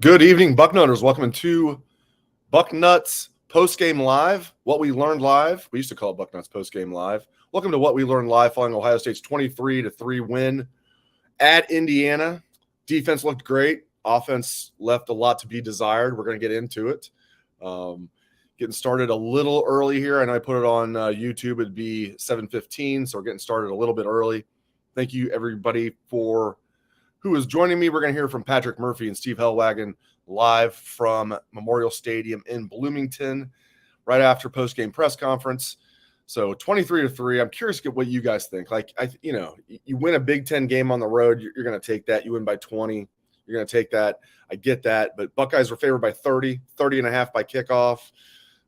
Good evening, Bucknutters. Welcome to Bucknuts Postgame Live. What we learned live. We used to call it Bucknuts Postgame Live. Welcome to What We Learned Live following Ohio State's 23-3 win at Indiana. Defense looked great. Offense left a lot to be desired. We're going to get into it. Getting started a little early here. I know I put it on YouTube. It'd be 7:15, so we're getting started a little bit early. Thank you, everybody, for who is joining me. We're going to hear from Patrick Murphy and Steve Hellwagon live from Memorial Stadium in Bloomington right after post-game press conference. So 23-3. I'm curious to get what you guys think. You win a Big Ten game on the road, you're going to take that. You win by 20, you're going to take that. I get that. But Buckeyes were favored by 30 and a half by kickoff.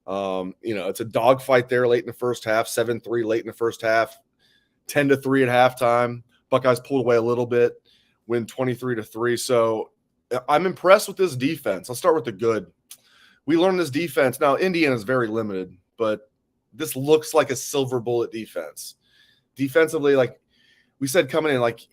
It's a dogfight there late in the first half, 7-3 late in the first half, 10-3 at halftime. Buckeyes pulled away a little bit. Win 23-3. So I'm impressed with this defense. I'll start with the good. We learned this defense. Now, Indiana is very limited, but this looks like a silver bullet defense. Defensively, like we said coming in, like,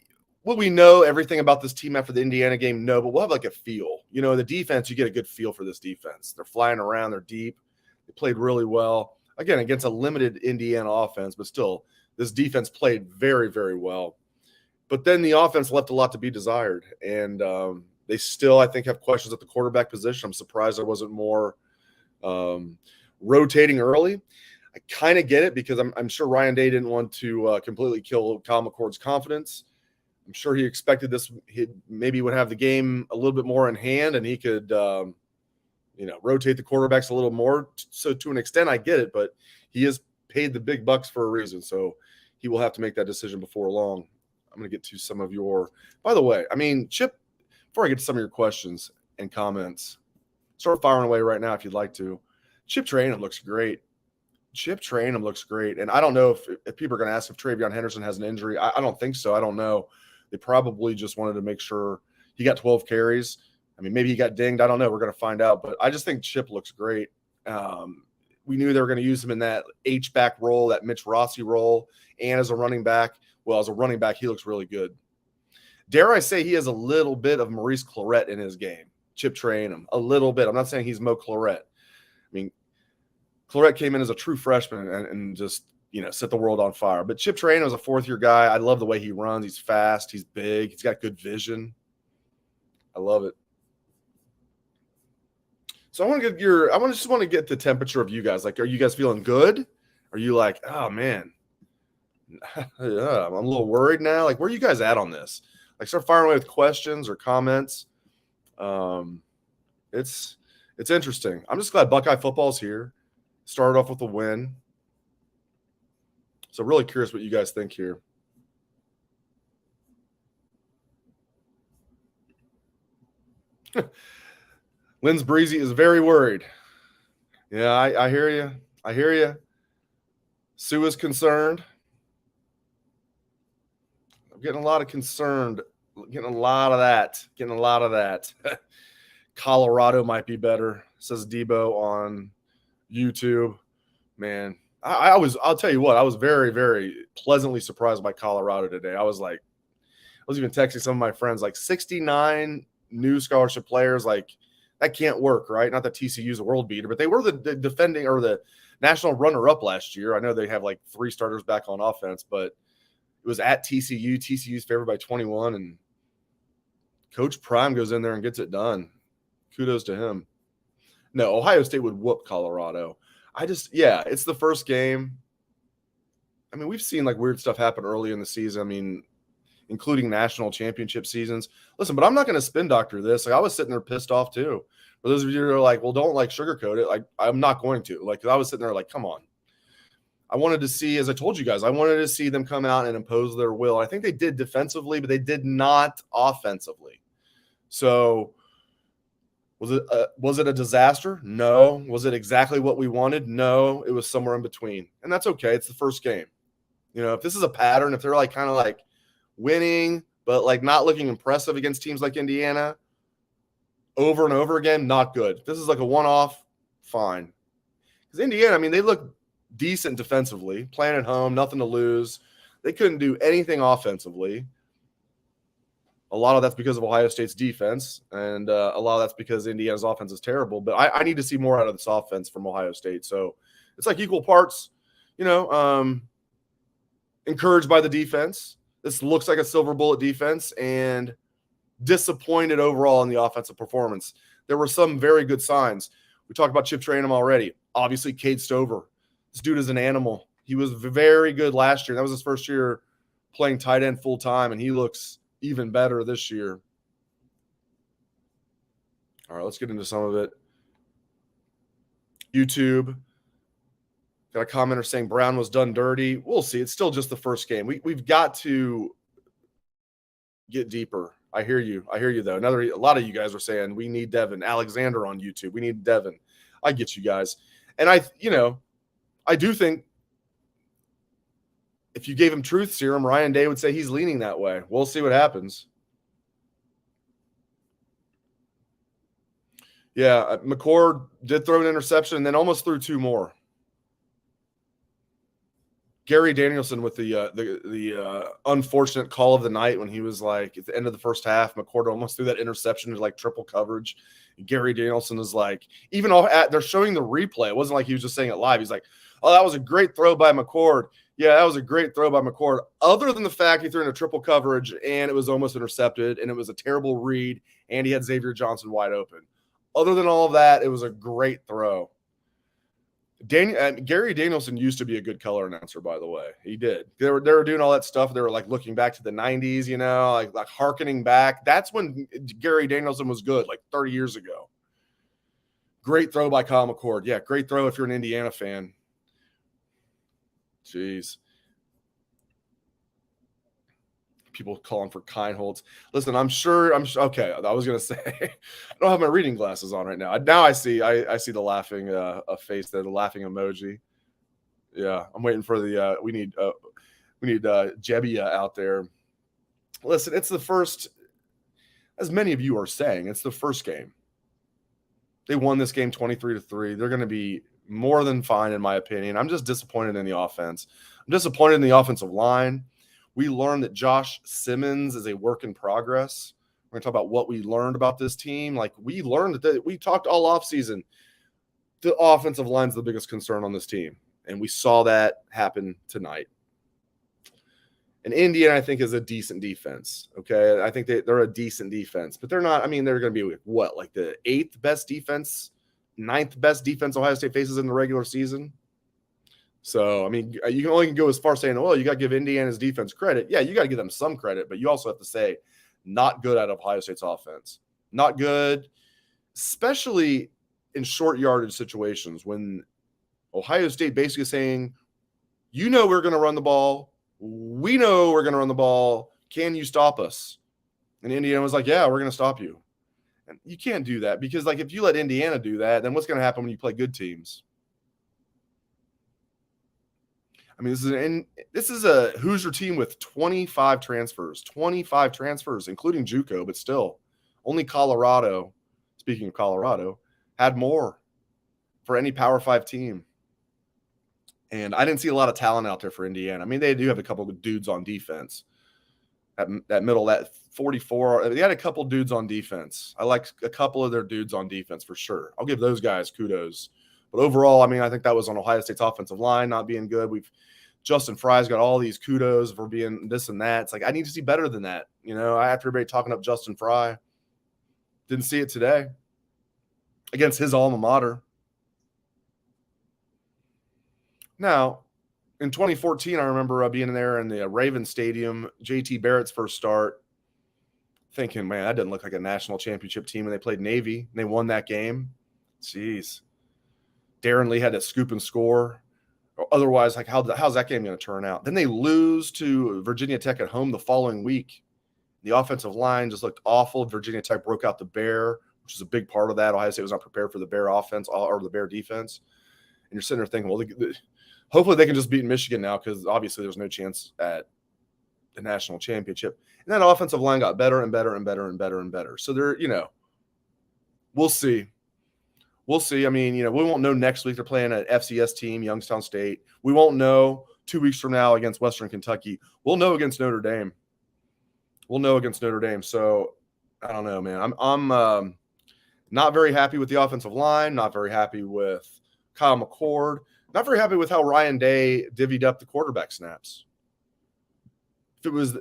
will we know everything about this team after the Indiana game? No, but we'll have like a feel. The defense, you get a good feel for this defense. They're flying around. They're deep. They played really well. Again, against a limited Indiana offense, but still, this defense played very, very well. But then the offense left a lot to be desired. And they still, I think, have questions at the quarterback position. I'm surprised there wasn't more rotating early. I kind of get it because I'm sure Ryan Day didn't want to completely kill Kyle McCord's confidence. I'm sure he expected this. He maybe would have the game a little bit more in hand and he could, rotate the quarterbacks a little more. So to an extent, I get it. But he is paid the big bucks for a reason. So he will have to make that decision before long. I'm going to get to some of your – by the way, Chip, before I get to some of your questions and comments, start firing away right now if you'd like to. Chip Trayanum looks great. And I don't know if people are going to ask if Travion Henderson has an injury. I don't think so. I don't know. They probably just wanted to make sure he got 12 carries. Maybe he got dinged. I don't know. We're going to find out. But I just think Chip looks great. We knew they were going to use him in that H-back role, that Mitch Rossi role, and as a running back. Well, as a running back, he looks really good. Dare I say he has a little bit of Maurice Clarett in his game. Chip Trayanum, a little bit. I'm not saying he's Mo Clarett. Clarett came in as a true freshman and just, set the world on fire. But Chip Trayanum is a fourth-year guy. I love the way he runs. He's fast. He's big. He's got good vision. I love it. So I just want to get the temperature of you guys. Like, are you guys feeling good? Are you like, oh man, yeah, I'm a little worried now? Like, where are you guys at on this? Like, start firing away with questions or comments. It's interesting. I'm just glad Buckeye football's here. Started off with a win. So really curious what you guys think here. Lynn's Breezy is very worried. Yeah, I hear you. Sue is concerned. I'm getting a lot of concerned. Getting a lot of that. Colorado might be better, says Debo on YouTube. Man, I'll tell you what, I was very, very pleasantly surprised by Colorado today. I was even texting some of my friends, like 69 new scholarship players, like that can't work, right? Not that TCU's a world beater, but they were the defending or the national runner-up last year. I know they have like 3 starters back on offense, but it was at TCU. TCU's favored by 21, and Coach Prime goes in there and gets it done. Kudos to him. No, Ohio State would whoop Colorado. It's the first game. We've seen like weird stuff happen early in the season. Including national championship seasons. Listen, but I'm not going to spin doctor this. Like, I was sitting there pissed off too. For those of you who are like, well, don't like sugarcoat it. Like, I'm not going to. Like, 'cause I was sitting there like, come on. I wanted to see, as I told you guys, I wanted to see them come out and impose their will. I think they did defensively, but they did not offensively. So was it a disaster? No. Was it exactly what we wanted? No. It was somewhere in between. And that's okay. It's the first game. If this is a pattern, if they're like kind of like winning, but like not looking impressive against teams like Indiana over and over again, not good. If this is like a one-off, fine. Because Indiana, they look decent defensively, playing at home, nothing to lose. They couldn't do anything offensively. A lot of that's because of Ohio State's defense, and a lot of that's because Indiana's offense is terrible. But I need to see more out of this offense from Ohio State. So it's like equal parts, encouraged by the defense. This looks like a silver bullet defense, and disappointed overall in the offensive performance. There were some very good signs. We talked about Chip Trayanum already. Obviously, Cade Stover. This dude is an animal. He was very good last year. That was his first year playing tight end full time, and he looks even better this year. All right, let's get into some of it. YouTube. Got a commenter saying Brown was done dirty. We'll see. It's still just the first game. We've got to get deeper. I hear you, though. A lot of you guys were saying we need Devin Alexander on YouTube. We need Devin. I get you guys. And I do think if you gave him truth serum, Ryan Day would say he's leaning that way. We'll see what happens. Yeah, McCord did throw an interception and then almost threw two more. Gary Danielson with the unfortunate call of the night when he was like at the end of the first half, McCord almost threw that interception to like triple coverage. And Gary Danielson is like, even they're showing the replay. It wasn't like he was just saying it live. He's like, oh, that was a great throw by McCord. Yeah, that was a great throw by McCord. Other than the fact he threw in a triple coverage and it was almost intercepted and it was a terrible read and he had Xavier Johnson wide open. Other than all of that, it was a great throw. Gary Danielson used to be a good color announcer, by the way. He did. They were doing all that stuff. They were like looking back to the 90s, like hearkening back. That's when Gary Danielson was good, like 30 years ago. Great throw by Kyle McCord. Yeah, great throw if you're an Indiana fan. Jeez. People calling for Kindholtz. Listen, I'm sure. Okay. I was gonna say I don't have my reading glasses on right now. Now I see the laughing face there, the laughing emoji. Yeah, I'm waiting for the we need Jebbia out there. Listen, it's the first, as many of you are saying, it's the first game. They won this game 23-3. They're going to be more than fine, in my opinion. I'm just disappointed in the offense. I'm disappointed in the offensive line. We learned that Josh Simmons is a work in progress. We're going to talk about what we learned about this team. Like, we learned that we talked all offseason. The offensive line is the biggest concern on this team, and we saw that happen tonight. And Indiana, I think, is a decent defense, okay? I think they're a decent defense, but they're not – I mean, they're going to be, what, like the 8th best defense, 9th best defense Ohio State faces in the regular season? So, I mean, you can only go as far as saying, well, you got to give Indiana's defense credit. Yeah, you got to give them some credit, but you also have to say not good out of Ohio State's offense. Not good, especially in short yardage situations when Ohio State basically is saying, we're going to run the ball. We know we're going to run the ball. Can you stop us? And Indiana was like, yeah, we're going to stop you. And you can't do that because, like, if you let Indiana do that, then what's going to happen when you play good teams? I mean, this is a Hoosier team with 25 transfers, including JUCO, but still, only Colorado, speaking of Colorado, had more for any Power 5 team. And I didn't see a lot of talent out there for Indiana. I mean, they do have a couple of dudes on defense. That middle, that 44, they had a couple dudes on defense. I like a couple of their dudes on defense for sure. I'll give those guys kudos. But overall, I mean, I think that was on Ohio State's offensive line not being good. Justin Fry's got all these kudos for being this and that. It's like, I need to see better than that. After everybody talking up Justin Fry, didn't see it today against his alma mater. Now, in 2014, I remember being there in the Ravens Stadium, JT Barrett's first start, thinking, man, that doesn't look like a national championship team. And they played Navy, and they won that game. Jeez. Darren Lee had to scoop and score. Otherwise, like, how's that game going to turn out? Then they lose to Virginia Tech at home the following week. The offensive line just looked awful. Virginia Tech broke out the Bear, which is a big part of that. Ohio State was not prepared for the Bear offense or the Bear defense. And you're sitting there thinking, well, hopefully they can just beat Michigan now because obviously there's no chance at the national championship. And that offensive line got better and better and better and better and better. So we'll see. We'll see. I mean, we won't know next week. They're playing an FCS team, Youngstown State. We won't know 2 weeks from now against Western Kentucky. We'll know against Notre Dame. We'll know against Notre Dame. So I don't know, man. I'm not very happy with the offensive line. Not very happy with Kyle McCord. Not very happy with how Ryan Day divvied up the quarterback snaps. If it was,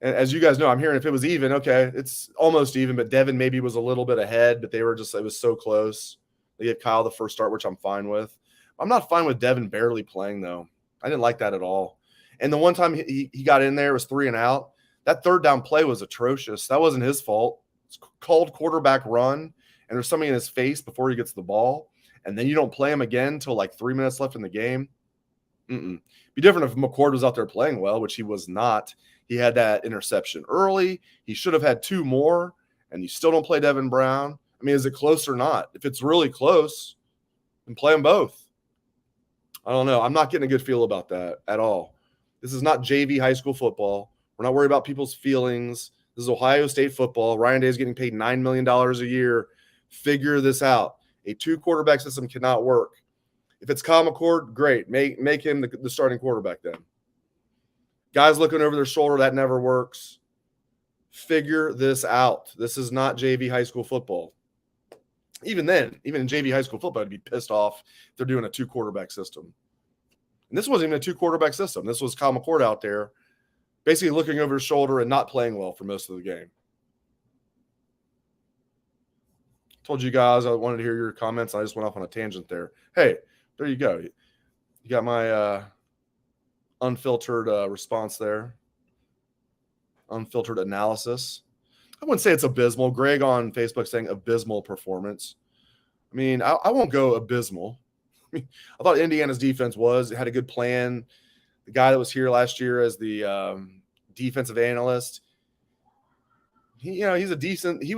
as you guys know, I'm hearing if it was even, okay, it's almost even, but Devin maybe was a little bit ahead, but it was so close. They gave Kyle the first start, which I'm fine with. I'm not fine with Devin barely playing, though. I didn't like that at all. And the one time he got in there, it was 3 and out. That third down play was atrocious. That wasn't his fault. It's called quarterback run, and there's something in his face before he gets the ball, and then you don't play him again until like 3 minutes left in the game. Be different if McCord was out there playing well, which he was not. He had that interception early. He should have had 2 more, and you still don't play Devin Brown. I mean, is it close or not? If it's really close, then play them both. I don't know. I'm not getting a good feel about that at all. This is not JV high school football. We're not worried about people's feelings. This is Ohio State football. Ryan Day is getting paid $9 million a year. Figure this out. A 2-quarterback system cannot work. If it's Kyle McCord, great. Make him the starting quarterback then. Guys looking over their shoulder, that never works. Figure this out. This is not JV high school football. Even then, even in JV high school football, I'd be pissed off if they're doing a 2-quarterback system. And this wasn't even a 2-quarterback system. This was Kyle McCord out there basically looking over his shoulder and not playing well for most of the game. Told you guys I wanted to hear your comments. I just went off on a tangent there. Hey, there you go. You got my unfiltered response there. Unfiltered analysis. I wouldn't say it's abysmal. Greg on Facebook saying abysmal performance. I mean, I won't go abysmal. I thought Indiana's defense had a good plan. The guy that was here last year as the defensive analyst, he was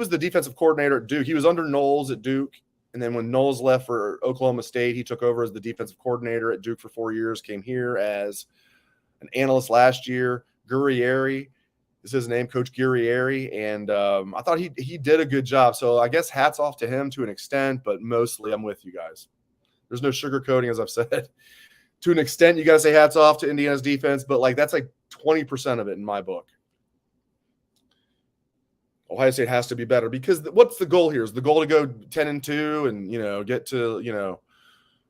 the defensive coordinator at Duke. He was under Knowles at Duke. And then when Knowles left for Oklahoma State, he took over as the defensive coordinator at Duke for 4 years, came here as an analyst last year. Guerrieri is his name, Coach Guerrieri. And I thought he did a good job. So I guess hats off to him to an extent, but mostly I'm with you guys. There's no sugarcoating, as I've said. To an extent, you got to say hats off to Indiana's defense, but that's like 20% of it in my book. Ohio State has to be better because what's the goal here? Is the goal to go 10-2 and, get to,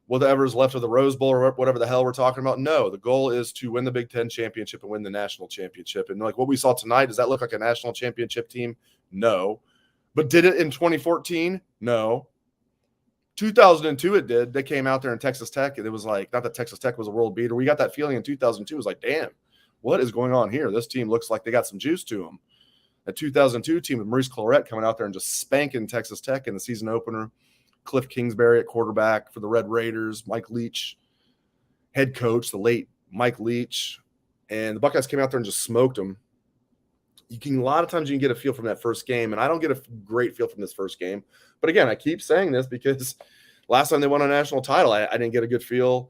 whatever's left of the Rose Bowl or whatever the hell we're talking about? No, the goal is to win the Big Ten championship and win the national championship. And what we saw tonight, does that look like a national championship team? No. But did it in 2014? No. 2002 it did. They came out there in Texas Tech, and it was like, not that Texas Tech was a world beater. We got that feeling in 2002. It was like, damn, what is going on here? This team looks like they got some juice to them. A 2002 team with Maurice Clarett coming out there and just spanking Texas Tech in the season opener. Cliff Kingsbury at quarterback for the Red Raiders. Mike Leach, head coach, the late Mike Leach. And the Buckeyes came out there and just smoked them. A lot of times you can get a feel from that first game, and I don't get a great feel from this first game. But again, I keep saying this because last time they won a national title, I didn't get a good feel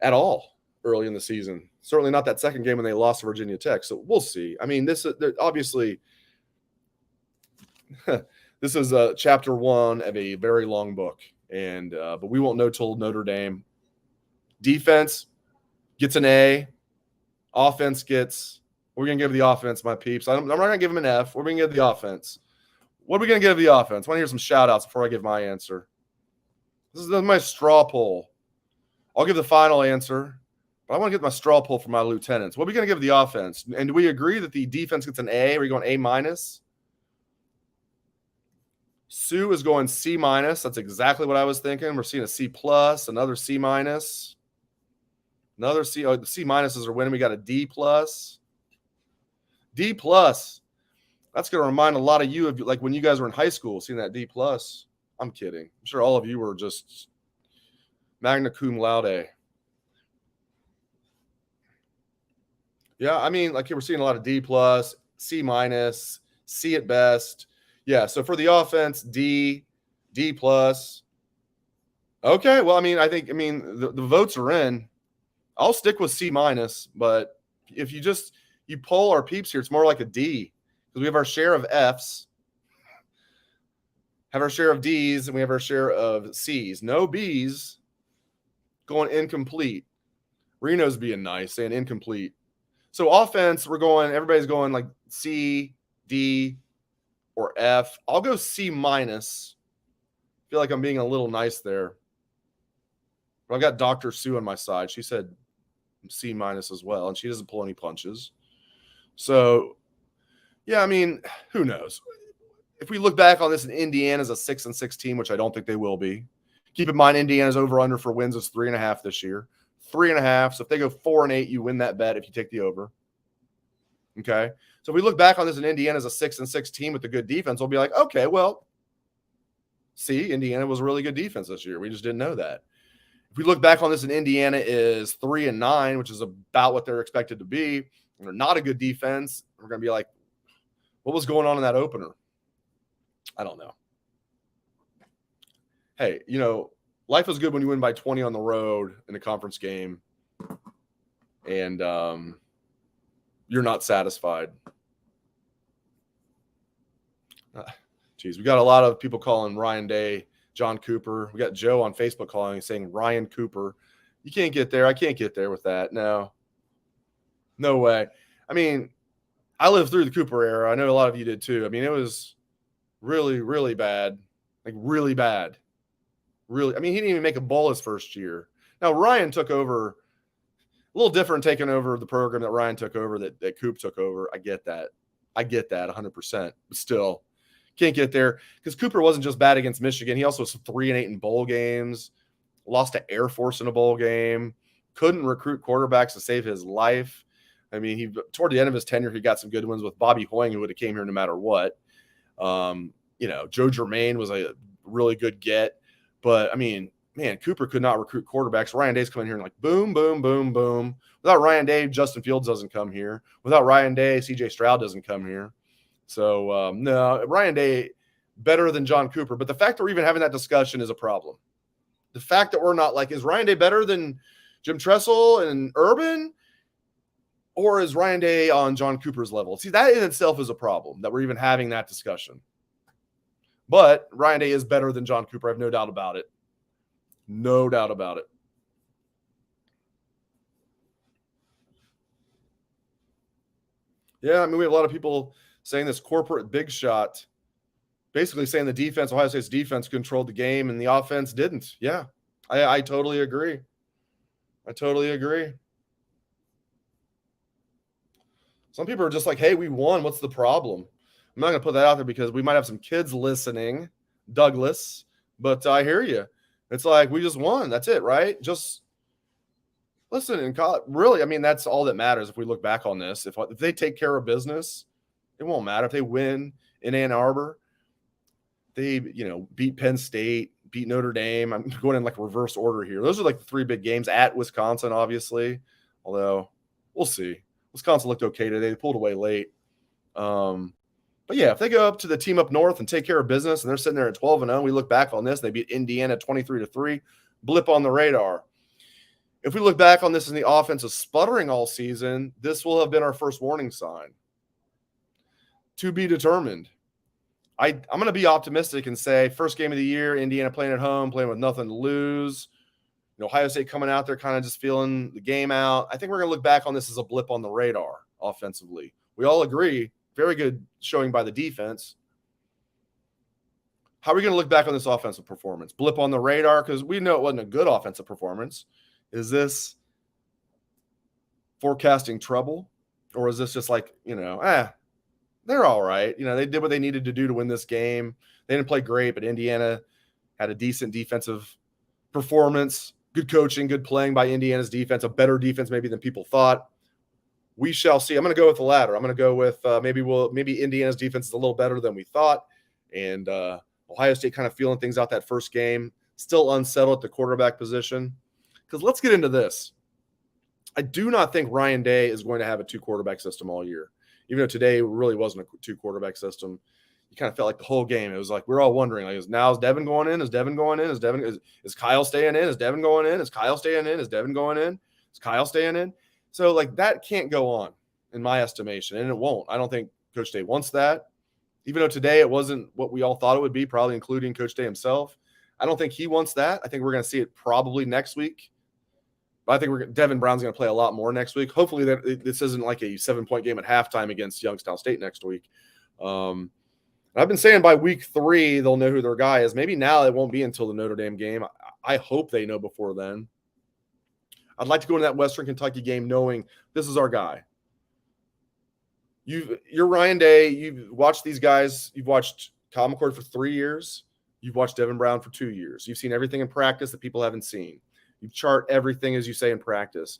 at all early in the season. Certainly not that second game when they lost to Virginia Tech. So we'll see. I mean, obviously this is chapter 1 of a very long book, and but we won't know till Notre Dame. Defense gets an A. Offense gets. We're going to give the offense, my peeps. I'm not going to give them an F. We're going to give the offense. What are we going to give the offense? I want to hear some shout-outs before I give my answer. This is my straw poll. I'll give the final answer, but I want to get my straw poll for my lieutenants. What are we going to give the offense? And do we agree that the defense gets an A? Are we going A-? Sue is going C-. That's exactly what I was thinking. We're seeing a C+, another C-. Another C. Oh, the C- are winning. We got a D+. D+. That's going to remind a lot of you of like when you guys were in high school, seeing that D+. I'm kidding. I'm sure all of you were just magna cum laude. Yeah, I mean, we're seeing a lot of D+, C-, C at best. Yeah, so for the offense, D+. Okay, well, I mean, the votes are in. I'll stick with C-, but if you poll our peeps here, it's more like a D because we have our share of Fs, have our share of Ds, and we have our share of Cs. No Bs, going incomplete. Reno's being nice, saying incomplete. So offense, everybody's going like C, D, or F. I'll go C minus. Feel like I'm being a little nice there. But I've got Dr. Sue on my side. She said C minus as well, and she doesn't pull any punches. So, yeah, I mean, who knows? If we look back on this, and Indiana's a 6-6 team, which I don't think they will be. Keep in mind, Indiana's over/under for wins is 3.5 this year. 3.5. So if they go 4-8, you win that bet if you take the over. Okay. So if we look back on this, and Indiana's a 6-6 team with a good defense, we'll be like, okay, well, see, Indiana was a really good defense this year. We just didn't know that. If we look back on this, and Indiana is 3-9, which is about what they're expected to be, and they're not a good defense, we're going to be like, what was going on in that opener? I don't know. Hey, life is good when you win by 20 on the road in a conference game, and you're not satisfied. Geez, we got a lot of people calling Ryan Day John Cooper. We got Joe on Facebook calling, saying Ryan Cooper. You can't get there. I can't get there with that. No way. I mean, I lived through the Cooper era. I know a lot of you did too. I mean, it was really, really bad. Like really bad. Really. I mean, he didn't even make a bowl his first year. Now, Ryan took over a little different, taking over the program that Ryan took over, that Coop took over. I get that 100%. But still, can't get there because Cooper wasn't just bad against Michigan. He also was 3-8 in bowl games, lost to Air Force in a bowl game, couldn't recruit quarterbacks to save his life. I mean, toward the end of his tenure, he got some good ones with Bobby Hoying, who would have came here no matter what. Joe Germain was a really good get. But, I mean, man, Cooper could not recruit quarterbacks. Ryan Day's coming here and like boom, boom, boom, boom. Without Ryan Day, Justin Fields doesn't come here. Without Ryan Day, C.J. Stroud doesn't come here. So, no, Ryan Day, better than John Cooper. But the fact that we're even having that discussion is a problem. The fact that we're not like, is Ryan Day better than Jim Tressel and Urban? Or is Ryan Day on John Cooper's level? See, that in itself is a problem, that we're even having that discussion. But Ryan Day is better than John Cooper. I have no doubt about it. No doubt about it. Yeah, I mean, we have a lot of people saying this corporate big shot, basically saying the defense, Ohio State's defense controlled the game and the offense didn't. Yeah, I totally agree. Some people are just like, hey, we won. What's the problem? I'm not going to put that out there because we might have some kids listening, Douglas, but I hear you. It's like, we just won. That's it, right? Just listen, in college, really, I mean, that's all that matters if we look back on this. If they take care of business, it won't matter. If they win in Ann Arbor, they, beat Penn State, beat Notre Dame. I'm going in like reverse order here. Those are like the three big games at Wisconsin, obviously, although we'll see. Wisconsin looked okay today. They pulled away late. But yeah, if they go up to the team up north and take care of business and they're sitting there at 12-0, we look back on this, they beat Indiana 23-3, blip on the radar. If we look back on this and the offense is sputtering all season, this will have been our first warning sign. To be determined. I'm going to be optimistic and say first game of the year, Indiana playing at home, playing with nothing to lose. Ohio State coming out there kind of just feeling the game out. I think we're going to look back on this as a blip on the radar offensively. We all agree, very good showing by the defense. How are we going to look back on this offensive performance? Blip on the radar because we know it wasn't a good offensive performance. Is this forecasting trouble? Or is this just like, they're all right. They did what they needed to do to win this game. They didn't play great, but Indiana had a decent defensive performance. Good coaching, good playing by Indiana's defense, a better defense maybe than people thought. We shall see. I'm going to go with the latter. I'm going to go with maybe Indiana's defense is a little better than we thought. And Ohio State kind of feeling things out that first game, still unsettled at the quarterback position. Because let's get into this. I do not think Ryan Day is going to have a two-quarterback system all year. Even though today really wasn't a two-quarterback system. You kind of felt like the whole game. It was like we're all wondering, like, is Devin going in? Is Devin going in? Is Kyle staying in? Is Devin going in? Is Kyle staying in? Is Devin going in? Is Kyle staying in? So, like, that can't go on, in my estimation, and it won't. I don't think Coach Day wants that. Even though today it wasn't what we all thought it would be, probably including Coach Day himself. I don't think he wants that. I think we're going to see it probably next week. But I think Devin Brown's going to play a lot more next week. Hopefully this isn't like a 7-point game at halftime against Youngstown State next week. I've been saying by week 3 they'll know who their guy is. Maybe now it won't be until the Notre Dame game. I hope they know before then. I'd like to go into that Western Kentucky game knowing this is our guy. You're Ryan Day. You've watched these guys. You've watched Kyle McCord for 3 years. You've watched Devin Brown for 2 years. You've seen everything in practice that people haven't seen. You chart everything, as you say, in practice.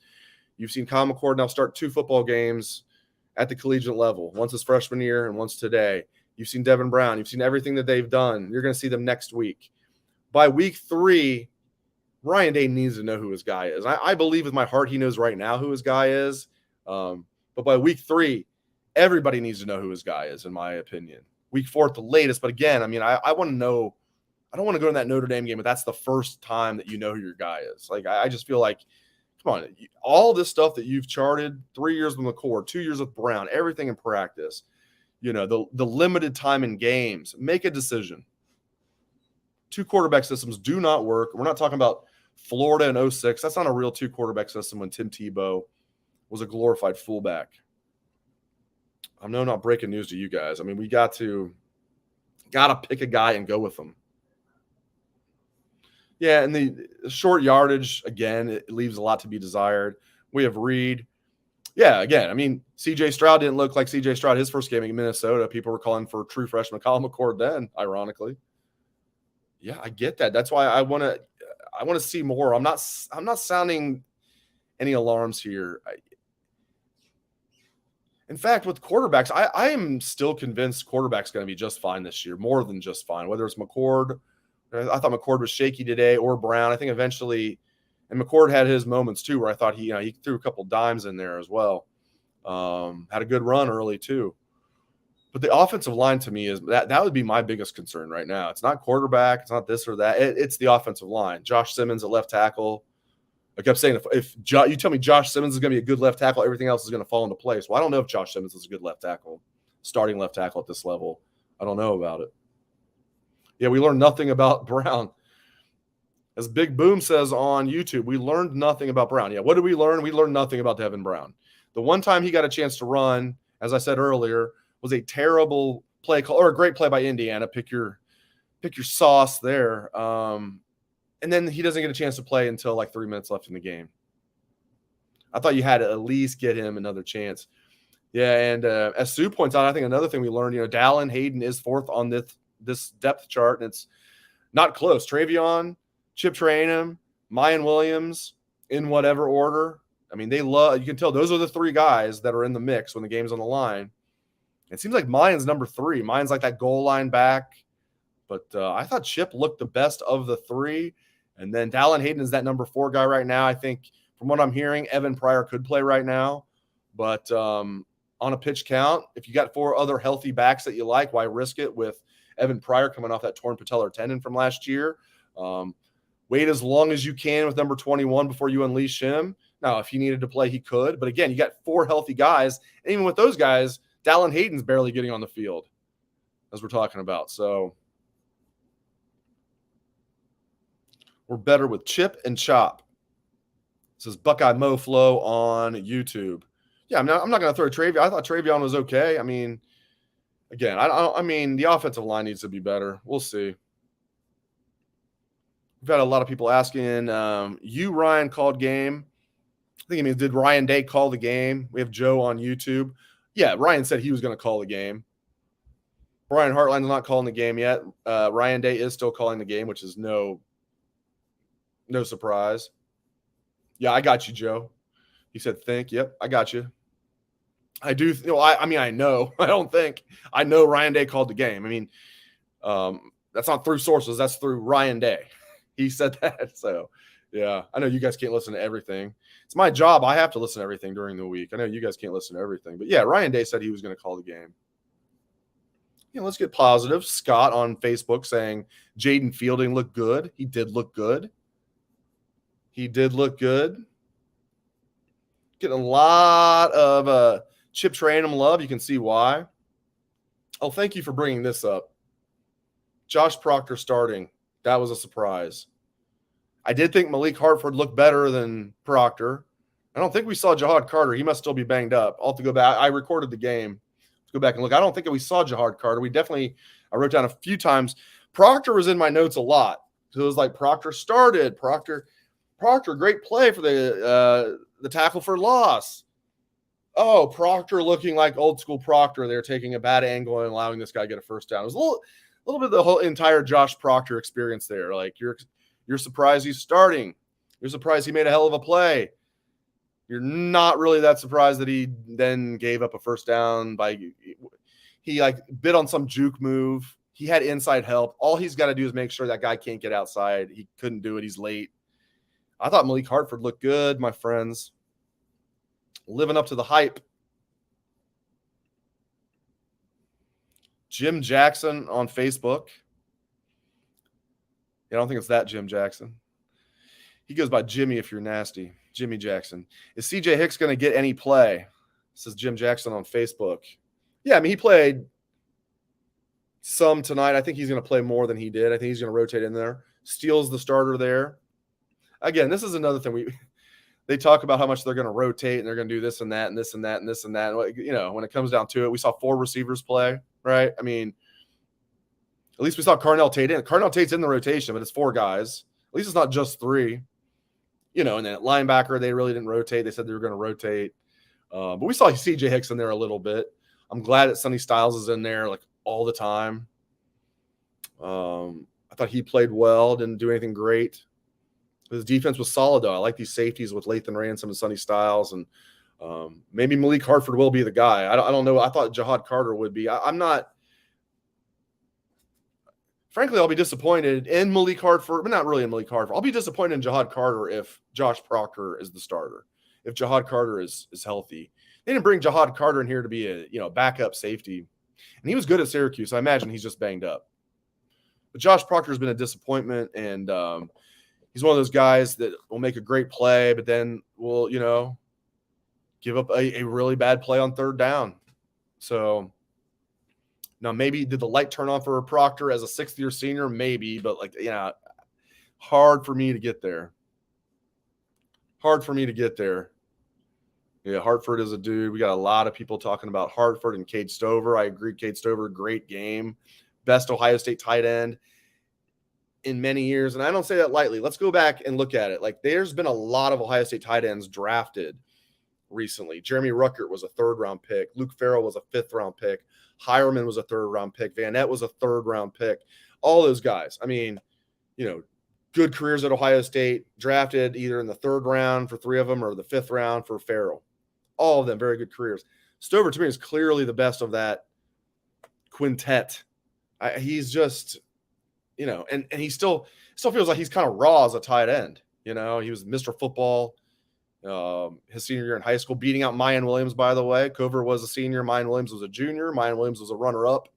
You've seen Kyle McCord now start 2 football games at the collegiate level, once his freshman year and once today. You've seen Devin Brown. You've seen everything that they've done. You're going to see them next week. By week 3, Ryan Day needs to know who his guy is. I believe with my heart he knows right now who his guy is. But by week 3, everybody needs to know who his guy is, in my opinion. Week 4 at the latest. But again, I mean, I want to know. I don't want to go to that Notre Dame game, but that's the first time that you know who your guy is. Like, I just feel like, come on, all this stuff that you've charted, 3 years with McCord, 2 years with Brown, everything in practice, the limited time in games, make a decision. 2 quarterback systems do not work. We're not talking about Florida in 06. That's not a real 2 quarterback system when Tim Tebow was a glorified fullback. I know, not breaking news to you guys. I mean, we got to pick a guy and go with him. Yeah, and the short yardage, again, it leaves a lot to be desired. We have Reed. Yeah, again, I mean, C.J. Stroud didn't look like C.J. Stroud his first game in Minnesota. People were calling for true freshman Kyle McCord then, ironically. Yeah, I get that. That's why I want to see more. I'm not sounding any alarms here. In fact, with quarterbacks, I am still convinced quarterback's going to be just fine this year, more than just fine, whether it's McCord. I thought McCord was shaky today, or Brown. I think eventually, and McCord had his moments too, where I thought he threw a couple dimes in there as well. Had a good run early too. But the offensive line to me is that would be my biggest concern right now. It's not quarterback, it's not this or that. It's the offensive line. Josh Simmons at left tackle. I kept saying if you tell me Josh Simmons is going to be a good left tackle, everything else is going to fall into place. Well, I don't know if Josh Simmons is a good left tackle, starting left tackle at this level. I don't know about it. Yeah, we learned nothing about Brown. As Big Boom says on YouTube, we learned nothing about Brown. Yeah, what did we learn? We learned nothing about Devin Brown. The one time he got a chance to run, as I said earlier, was a terrible play call, or a great play by Indiana. Pick your sauce there. And then he doesn't get a chance to play until like 3 minutes left in the game. I thought you had to at least get him another chance. Yeah, and as Sue points out, I think another thing we learned, Dallin Hayden is 4th on this depth chart, and it's not close. Travion, Chip Trayanum, Mayan Williams, in whatever order. I mean, you can tell those are the 3 guys that are in the mix when the game's on the line. It seems like Mayan's number 3. Mayan's like that goal line back. But I thought Chip looked the best of the 3. And then Dallin Hayden is that number 4 guy right now. I think from what I'm hearing, Evan Pryor could play right now. But on a pitch count, if you got 4 other healthy backs that you like, why risk it with Evan Pryor coming off that torn patellar tendon from last year? Wait as long as you can with number 21 before you unleash him. Now, if he needed to play, he could. But again, you got 4 healthy guys. And even with those guys, Dallin Hayden's barely getting on the field, as we're talking about. So we're better with Chip and Chop. This is Buckeye MoFlo on YouTube. Yeah, I'm not going to throw Travion. I thought Travion was okay. I mean, again, I mean, the offensive line needs to be better. We'll see. We've had a lot of people asking, Ryan called game. I think it means, did Ryan Day call the game? We have Joe on YouTube. Yeah, Ryan said he was going to call the game. Brian Hartline's not calling the game yet. Ryan Day is still calling the game, which is no surprise. Yeah, I got you, Joe. He said, think. Yep, I got you. I do. I know. I don't think. I know Ryan Day called the game. I mean, that's not through sources. That's through Ryan Day. He said that. So, yeah, I know you guys can't listen to everything. It's my job. I have to listen to everything during the week. I know you guys can't listen to everything. But, yeah, Ryan Day said he was going to call the game. Yeah, let's get positive. Scott on Facebook saying Jaden Fielding looked good. He did look good. Getting a lot of Chip Trayanum love. You can see why. Oh, thank you for bringing this up. Josh Proctor starting. That was a surprise. I did think Malik Hartford looked better than Proctor. I don't think we saw Jahad Carter. He must still be banged up. I'll have to go back. I recorded the game. Let's go back and look. I don't think we saw Jahad Carter. I wrote down a few times. Proctor was in my notes a lot. So it was like Proctor started. Proctor, great play for the tackle for loss. Oh, Proctor looking like old school Proctor. They're taking a bad angle and allowing this guy to get a first down. It was a little bit of the whole entire Josh Proctor experience there. Like you're surprised he's starting. You're surprised he made a hell of a play. You're not really that surprised that he then gave up a first down he like bit on some juke move. He had inside help. All he's got to do is make sure that guy can't get outside. He couldn't do it. He's late. I thought Malik Hartford looked good, my friends. Living up to the hype. Jim Jackson on Facebook. I don't think it's that Jim Jackson. He goes by Jimmy if you're nasty. Jimmy Jackson. Is CJ Hicks going to get any play? Says Jim Jackson on Facebook. Yeah, I mean, he played some tonight. I think he's going to play more than he did. I think he's going to rotate in there. Steele's the starter there. Again, this is another thing. They talk about how much they're going to rotate and they're going to do this and that and this and that and this and that. And, when it comes down to it, we saw 4 receivers play, right? I mean, at least we saw Carnell Tate in. Carnell Tate's in the rotation, but it's 4 guys. At least it's not just 3. And then at linebacker, they really didn't rotate. They said they were going to rotate. But we saw CJ Hicks in there a little bit. I'm glad that Sonny Styles is in there like all the time. I thought he played well, didn't do anything great. His defense was solid, though. I like these safeties with Lathan Ransom and Sonny Styles. And maybe Malik Hartford will be the guy. I don't know. I thought Jahad Carter would be. I'm not – frankly, I'll be disappointed in Malik Hartford, but not really in Malik Hartford. I'll be disappointed in Jahad Carter if Josh Proctor is the starter, if Jahad Carter is healthy. They didn't bring Jahad Carter in here to be a backup safety, and he was good at Syracuse. So I imagine he's just banged up. But Josh Proctor has been a disappointment, and he's one of those guys that will make a great play, but then will give up a really bad play on third down. So. Now, maybe did the light turn on for Proctor as a 6th-year senior? Maybe, but hard for me to get there. Yeah, Hartford is a dude. We got a lot of people talking about Hartford and Cade Stover. I agree, Cade Stover, great game. Best Ohio State tight end in many years, and I don't say that lightly. Let's go back and look at it. There's been a lot of Ohio State tight ends drafted recently. Jeremy Ruckert was a 3rd-round pick. Luke Farrell was a 5th-round pick. Hireman was a 3rd-round pick. Van Nett was a 3rd-round pick. All those guys. I mean, good careers at Ohio State, drafted either in the 3rd round for 3 of them or the 5th round for Farrell. All of them very good careers. Stover, to me, is clearly the best of that quintet. He's just, and he still feels like he's kind of raw as a tight end. He was Mr. Football his senior year in high school, beating out Mayan Williams, by the way. Cover was a senior. Mayan Williams was a junior. Mayan Williams was a runner-up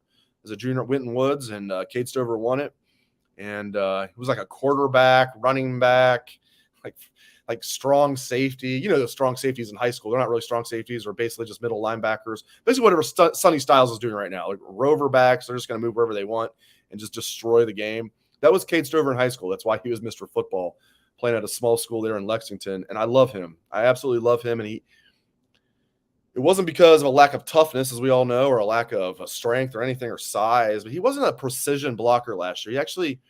as a junior at Winton Woods, and Cade Stover won it. And he was like a quarterback, running back, like strong safety. Those strong safeties in high school, they're not really strong safeties. They're basically just middle linebackers. Basically whatever Sonny Styles is doing right now. Like rover backs, they're just going to move wherever they want and just destroy the game. That was Cade Stover in high school. That's why he was Mr. Football, playing at a small school there in Lexington. And I love him. I absolutely love him. And it wasn't because of a lack of toughness, as we all know, or a lack of strength or anything or size, but he wasn't a precision blocker last year. He actually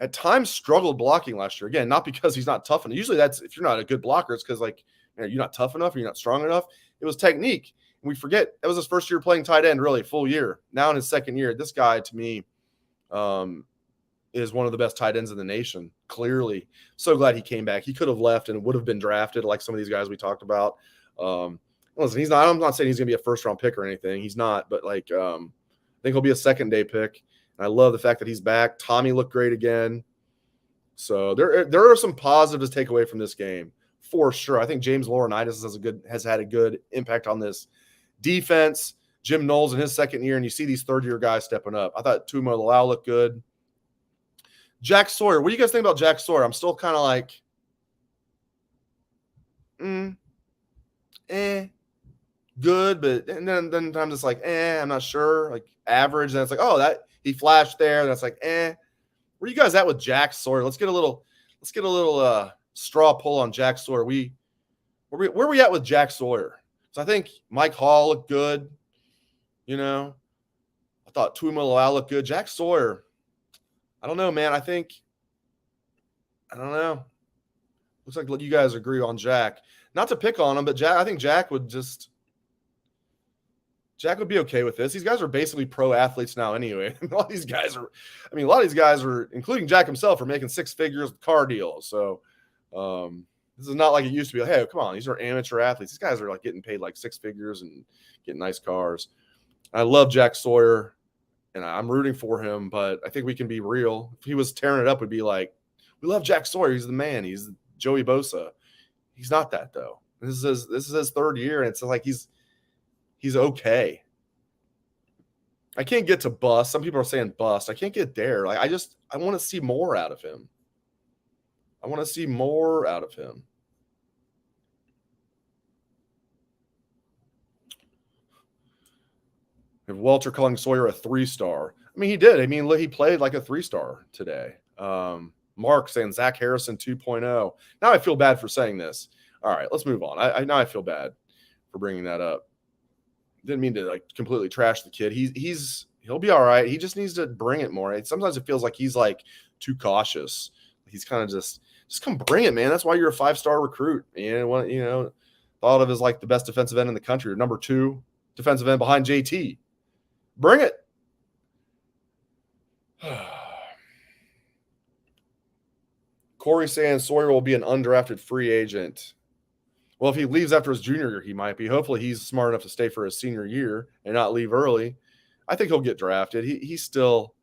at times struggled blocking last year. Again, not because he's not tough enough. Usually that's, if you're not a good blocker, it's because you're not tough enough or you're not strong enough. It was technique. And we forget that was his first year playing tight end, really, full year. Now in his 2nd year, this guy, to me, is one of the best tight ends in the nation, clearly. So glad he came back. He could have left and would have been drafted like some of these guys we talked about. Listen, he's not. I'm not saying he's going to be a 1st-round pick or anything. He's not, but I think he'll be a 2nd-day pick. And I love the fact that he's back. Tommy looked great again. So there are some positives to take away from this game for sure. I think James Laurinaitis has had a good impact on this defense. Jim Knowles in his 2nd year, and you see these 3rd-year guys stepping up. I thought Tuma Lalau looked good. Jack Sawyer, what do you guys think about Jack Sawyer? I'm still kind of like, good, but and then sometimes it's like, I'm not sure, like average. And it's like, that he flashed there, and it's like, Where you guys at with Jack Sawyer? Let's get a little let's get a little straw pull on Jack Sawyer. Where are we at with Jack Sawyer? So I think Mike Hall looked good. You know, I thought Tuimoloau looked good. Jack Sawyer, I don't know, man. I don't know. Looks like you guys agree on Jack. Not to pick on him, but I think Jack would be okay with this. These guys are basically pro athletes now anyway. A lot of these guys are, including Jack himself, are making six figures with car deals. So this is not like it used to be. Hey, come on. These are amateur athletes. These guys are like getting paid like six figures and getting nice cars. I love Jack Sawyer, and I'm rooting for him, but I think we can be real. If he was tearing it up, we'd be like, we love Jack Sawyer. He's the man. He's Joey Bosa. He's not that, though. This is his third year, and it's like he's okay. I can't get to bust. Some people are saying bust. I can't get there. Like I want to see more out of him. If Walter calling Sawyer a 3-star. I mean, he did. I mean, he played like a 3-star today. Mark saying Zach Harrison 2.0. Now I feel bad for saying this. All right, let's move on. Now I feel bad for bringing that up. Didn't mean to like completely trash the kid. He'll be all right. He just needs to bring it more. Sometimes it feels like he's like too cautious. He's kind of just come bring it, man. That's why you're a 5-star recruit. Thought of as like the best defensive end in the country, or number 2 defensive end behind JT. Bring it. Corey saying Sawyer will be an undrafted free agent. Well, if he leaves after his junior year, he might be. Hopefully he's smart enough to stay for his senior year and not leave early. I think he'll get drafted. He's still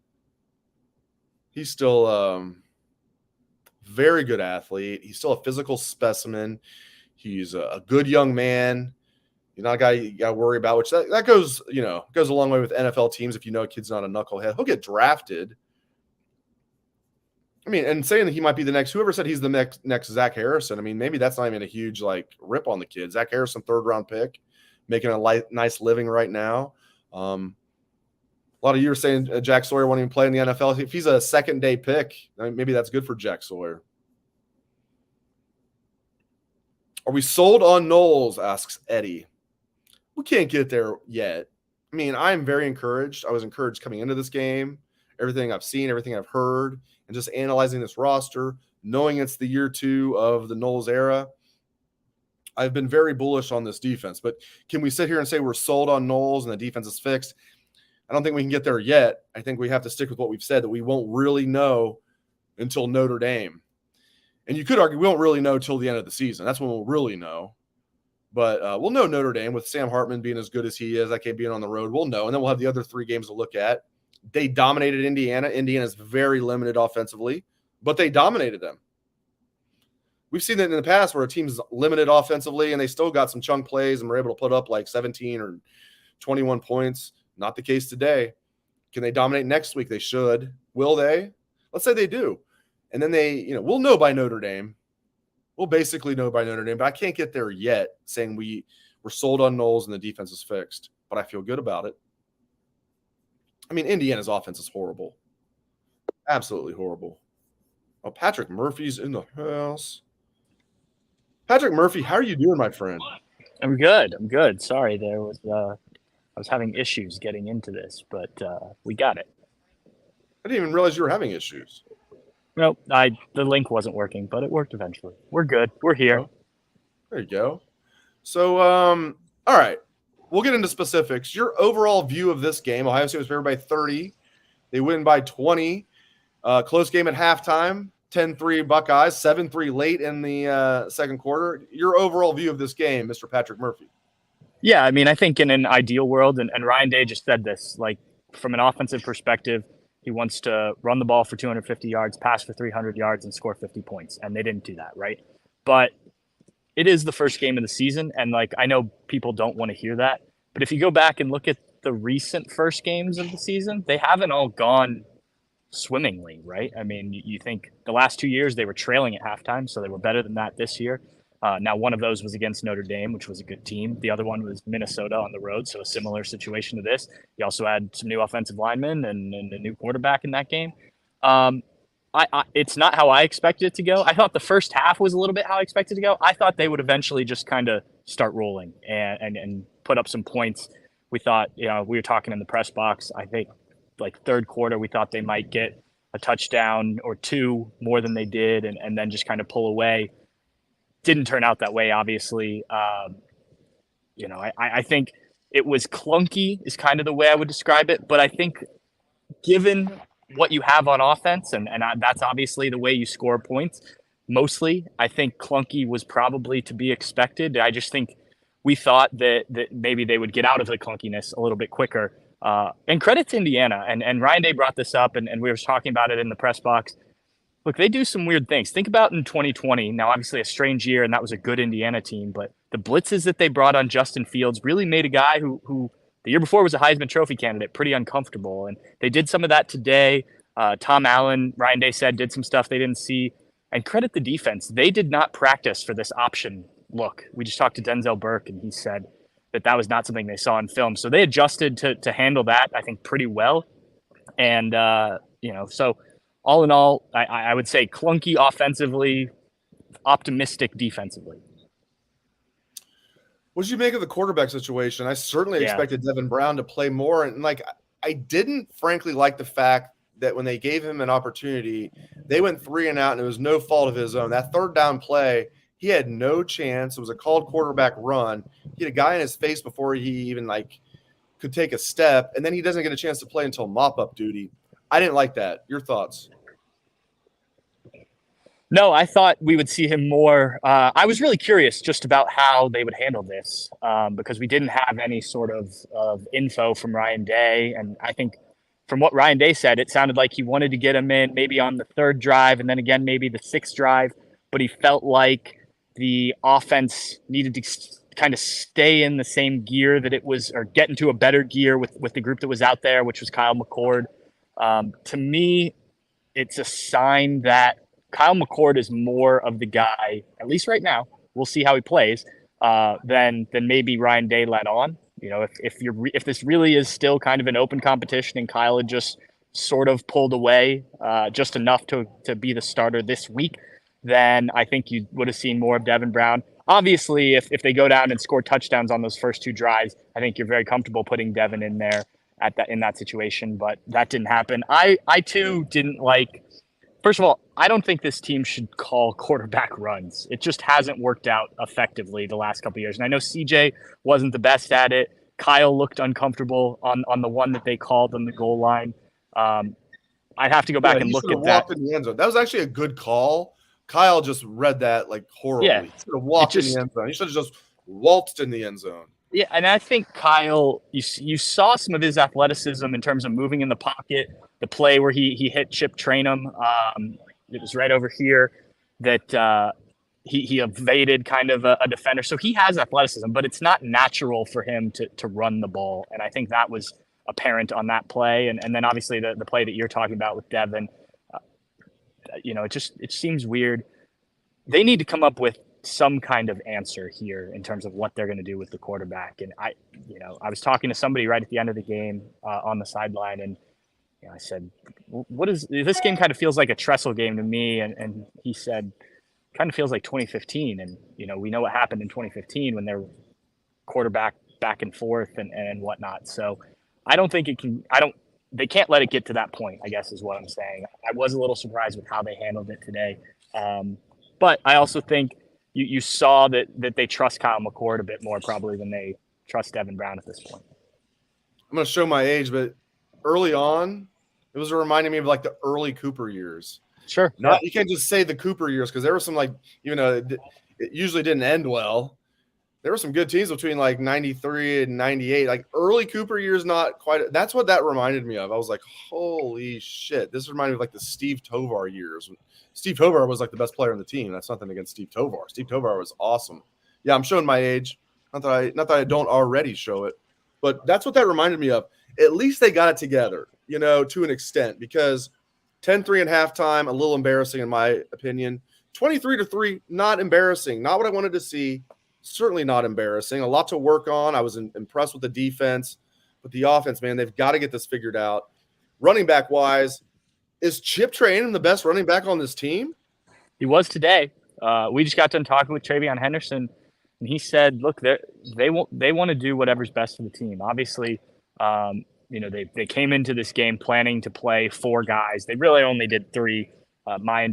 very good athlete. He's still a physical specimen. He's a good young man. He's not a guy you got to worry about, which that goes a long way with NFL teams. If you know a kid's not a knucklehead, he'll get drafted. I mean, and saying that he might be the next, whoever said he's the next Zach Harrison, I mean, maybe that's not even a huge like rip on the kid. Zach Harrison, 3rd-round pick, making a nice living right now. A lot of you are saying Jack Sawyer won't even play in the NFL. If he's a second-day pick, I mean, maybe that's good for Jack Sawyer. Are we sold on Knowles, asks Eddie. We can't get there yet. I mean, I'm very encouraged. I was encouraged coming into this game, everything I've seen, everything I've heard, and just analyzing this roster, knowing it's the year 2 of the Knowles era. I've been very bullish on this defense, but can we sit here and say we're sold on Knowles and the defense is fixed? I don't think we can get there yet. I think we have to stick with what we've said, that we won't really know until Notre Dame. And you could argue we won't really know till the end of the season. That's when we'll really know. But we'll know Notre Dame with Sam Hartman being as good as he is, that being on the road. We'll know. And then we'll have the other 3 games to look at. They dominated Indiana. Indiana's very limited offensively, but they dominated them. We've seen that in the past where a team's limited offensively and they still got some chunk plays and were able to put up like 17 or 21 points. Not the case today. Can they dominate next week? They should. Will they? Let's say they do. And then we'll know by Notre Dame. We'll basically know by Notre Dame, but I can't get there yet saying we're sold on Knowles and the defense is fixed, but I feel good about it. I mean, Indiana's offense is horrible. Absolutely horrible. Oh, Patrick Murphy's in the house. Patrick Murphy, how are you doing, my friend? I'm good. Sorry, I was having issues getting into this, but we got it. I didn't even realize you were having issues. No, the link wasn't working, but it worked eventually. We're good. We're here. Oh, there you go. So, all right. We'll get into specifics. Your overall view of this game, Ohio State was favored by 30. They win by 20. Close game at halftime, 10-3 Buckeyes, 7-3 late in the second quarter. Your overall view of this game, Mr. Patrick Murphy. Yeah, I mean, I think in an ideal world, and Ryan Day just said this, like from an offensive perspective, he wants to run the ball for 250 yards, pass for 300 yards, and score 50 points. And they didn't do that, right? But it is the first game of the season, and like I know people don't want to hear that, but if you go back and look at the recent first games of the season, they haven't all gone swimmingly, right? I mean, you think the last 2 years they were trailing at halftime, so they were better than that this year. Now, one of those was against Notre Dame, which was a good team. The other one was Minnesota on the road, so a similar situation to this. You also had some new offensive linemen and a new quarterback in that game. It's not how I expected it to go. I thought the first half was a little bit how I expected to go. I thought they would eventually just kind of start rolling and put up some points. We thought, we were talking in the press box. I think like third quarter, we thought they might get a touchdown or two more than they did, and then just kind of pull away. Didn't turn out that way, obviously. I think it was clunky is kind of the way I would describe it. But I think given what you have on offense, and that's obviously the way you score points mostly, I think clunky was probably to be expected. I just think we thought that maybe they would get out of the clunkiness a little bit quicker. And credit to Indiana. And Ryan Day brought this up, and we were talking about it in the press box. Look, they do some weird things. Think about in 2020, now obviously a strange year, and that was a good Indiana team, but the blitzes that they brought on Justin Fields really made a guy who the year before was a Heisman Trophy candidate pretty uncomfortable. And they did some of that today. Tom Allen, Ryan Day said, did some stuff they didn't see. And credit the defense. They did not practice for this option look. We just talked to Denzel Burke, and he said that was not something they saw in film. So they adjusted to handle that, I think, pretty well. And, so all in all, I would say clunky offensively, optimistic defensively. What did you make of the quarterback situation? I certainly expected Devin Brown to play more. And I didn't frankly like the fact that when they gave him an opportunity, they went 3 and out, and it was no fault of his own. That third down play, he had no chance. It was a called quarterback run. He had a guy in his face before he even could take a step. And then he doesn't get a chance to play until mop-up duty. I didn't like that. Your thoughts? No, I thought we would see him more. I was really curious just about how they would handle this because we didn't have any sort of info from Ryan Day. And I think from what Ryan Day said, it sounded like he wanted to get him in maybe on the third drive and then again maybe the sixth drive. But he felt like the offense needed to kind of stay in the same gear that it was, or get into a better gear with the group that was out there, which was Kyle McCord. To me, it's a sign that Kyle McCord is more of the guy, at least right now, we'll see how he plays, than maybe Ryan Day let on. If this really is still kind of an open competition and Kyle had just sort of pulled away just enough to be the starter this week, then I think you would have seen more of Devin Brown. Obviously, if they go down and score touchdowns on those first 2 drives, I think you're very comfortable putting Devin in there in that situation, but that didn't happen. I too didn't like. First of all, I don't think this team should call quarterback runs. It just hasn't worked out effectively the last couple of years. And I know CJ wasn't the best at it. Kyle looked uncomfortable on the one that they called on the goal line. I'd have to go back and look at that. In the end zone. That was actually a good call. Kyle just read that horribly. Yeah, he should have walked in the end zone. He should have just waltzed in the end zone. Yeah, and I think Kyle, you saw some of his athleticism in terms of moving in the pocket. The play where he hit Chip Trainum, it was right over here that he evaded kind of a defender. So he has athleticism, but it's not natural for him to run the ball. And I think that was apparent on that play. And then obviously the play that you're talking about with Devin, it seems weird. They need to come up with some kind of answer here in terms of what they're going to do with the quarterback. And I was talking to somebody right at the end of the game on the sideline, and I said, "What is this game? Kind of feels like a Tressel game to me." And he said, "Kind of feels like 2015." And we know what happened in 2015 when they're quarterback back and forth and whatnot. So I don't think it can. They can't let it get to that point, I guess is what I'm saying. I was a little surprised with how they handled it today, but I also think. You saw that they trust Kyle McCord a bit more probably than they trust Devin Brown at this point. I'm going to show my age, but early on, it was reminding me of the early Cooper years. Sure. You can't just say the Cooper years because there were some it usually didn't end well. There were some good teams between 93 and 98. Early Cooper years, not quite. That's what that reminded me of. I was like, holy shit. This reminded me of the Steve Tovar years. Steve Tovar was the best player on the team. That's nothing against Steve Tovar. Steve Tovar was awesome. Yeah, I'm showing my age. Not that I don't already show it, but that's what that reminded me of. At least they got it together, to an extent, because 10-3 at halftime, a little embarrassing in my opinion. 23-3, not embarrassing. Not what I wanted to see. Certainly not embarrassing. A lot to work on. I was impressed with the defense, but the offense, man, they've got to get this figured out. Running back wise, Is Chip Trayanum the best running back on this team? He was today. We just got done talking with Travion Henderson, and he said, "Look, they want to do whatever's best for the team. Obviously, they came into this game planning to play 4 guys. They really only did 3. Dallin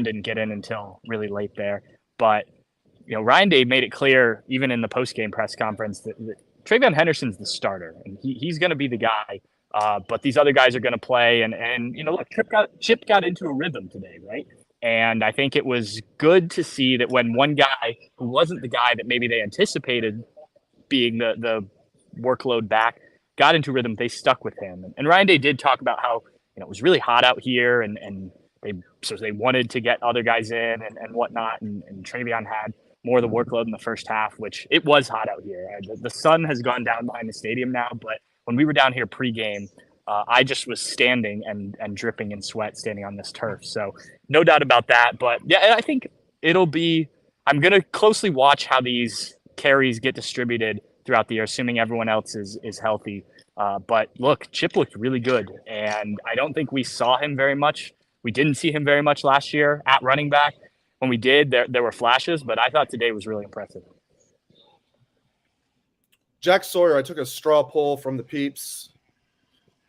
didn't get in until really late there. But Ryan Day made it clear, even in the post-game press conference, that Travion Henderson's the starter, and he's going to be the guy. But these other guys are going to play, and look, Chip got into a rhythm today, right? And I think it was good to see that when one guy who wasn't the guy that maybe they anticipated being the workload back got into rhythm, they stuck with him. And Ryan Day did talk about how it was really hot out here, and they wanted to get other guys in and whatnot. And Travion had more of the workload in the first half, which it was hot out here. The sun has gone down behind the stadium now, but when we were down here pregame, I just was standing and dripping in sweat standing on this turf. So no doubt about that. But yeah, I think I'm going to closely watch how these carries get distributed throughout the year, assuming everyone else is healthy. But look, Chip looked really good, and I don't think we saw him very much. We didn't see him very much last year at running back. When we did, there were flashes, but I thought today was really impressive. Jack Sawyer, I took a straw poll from the peeps.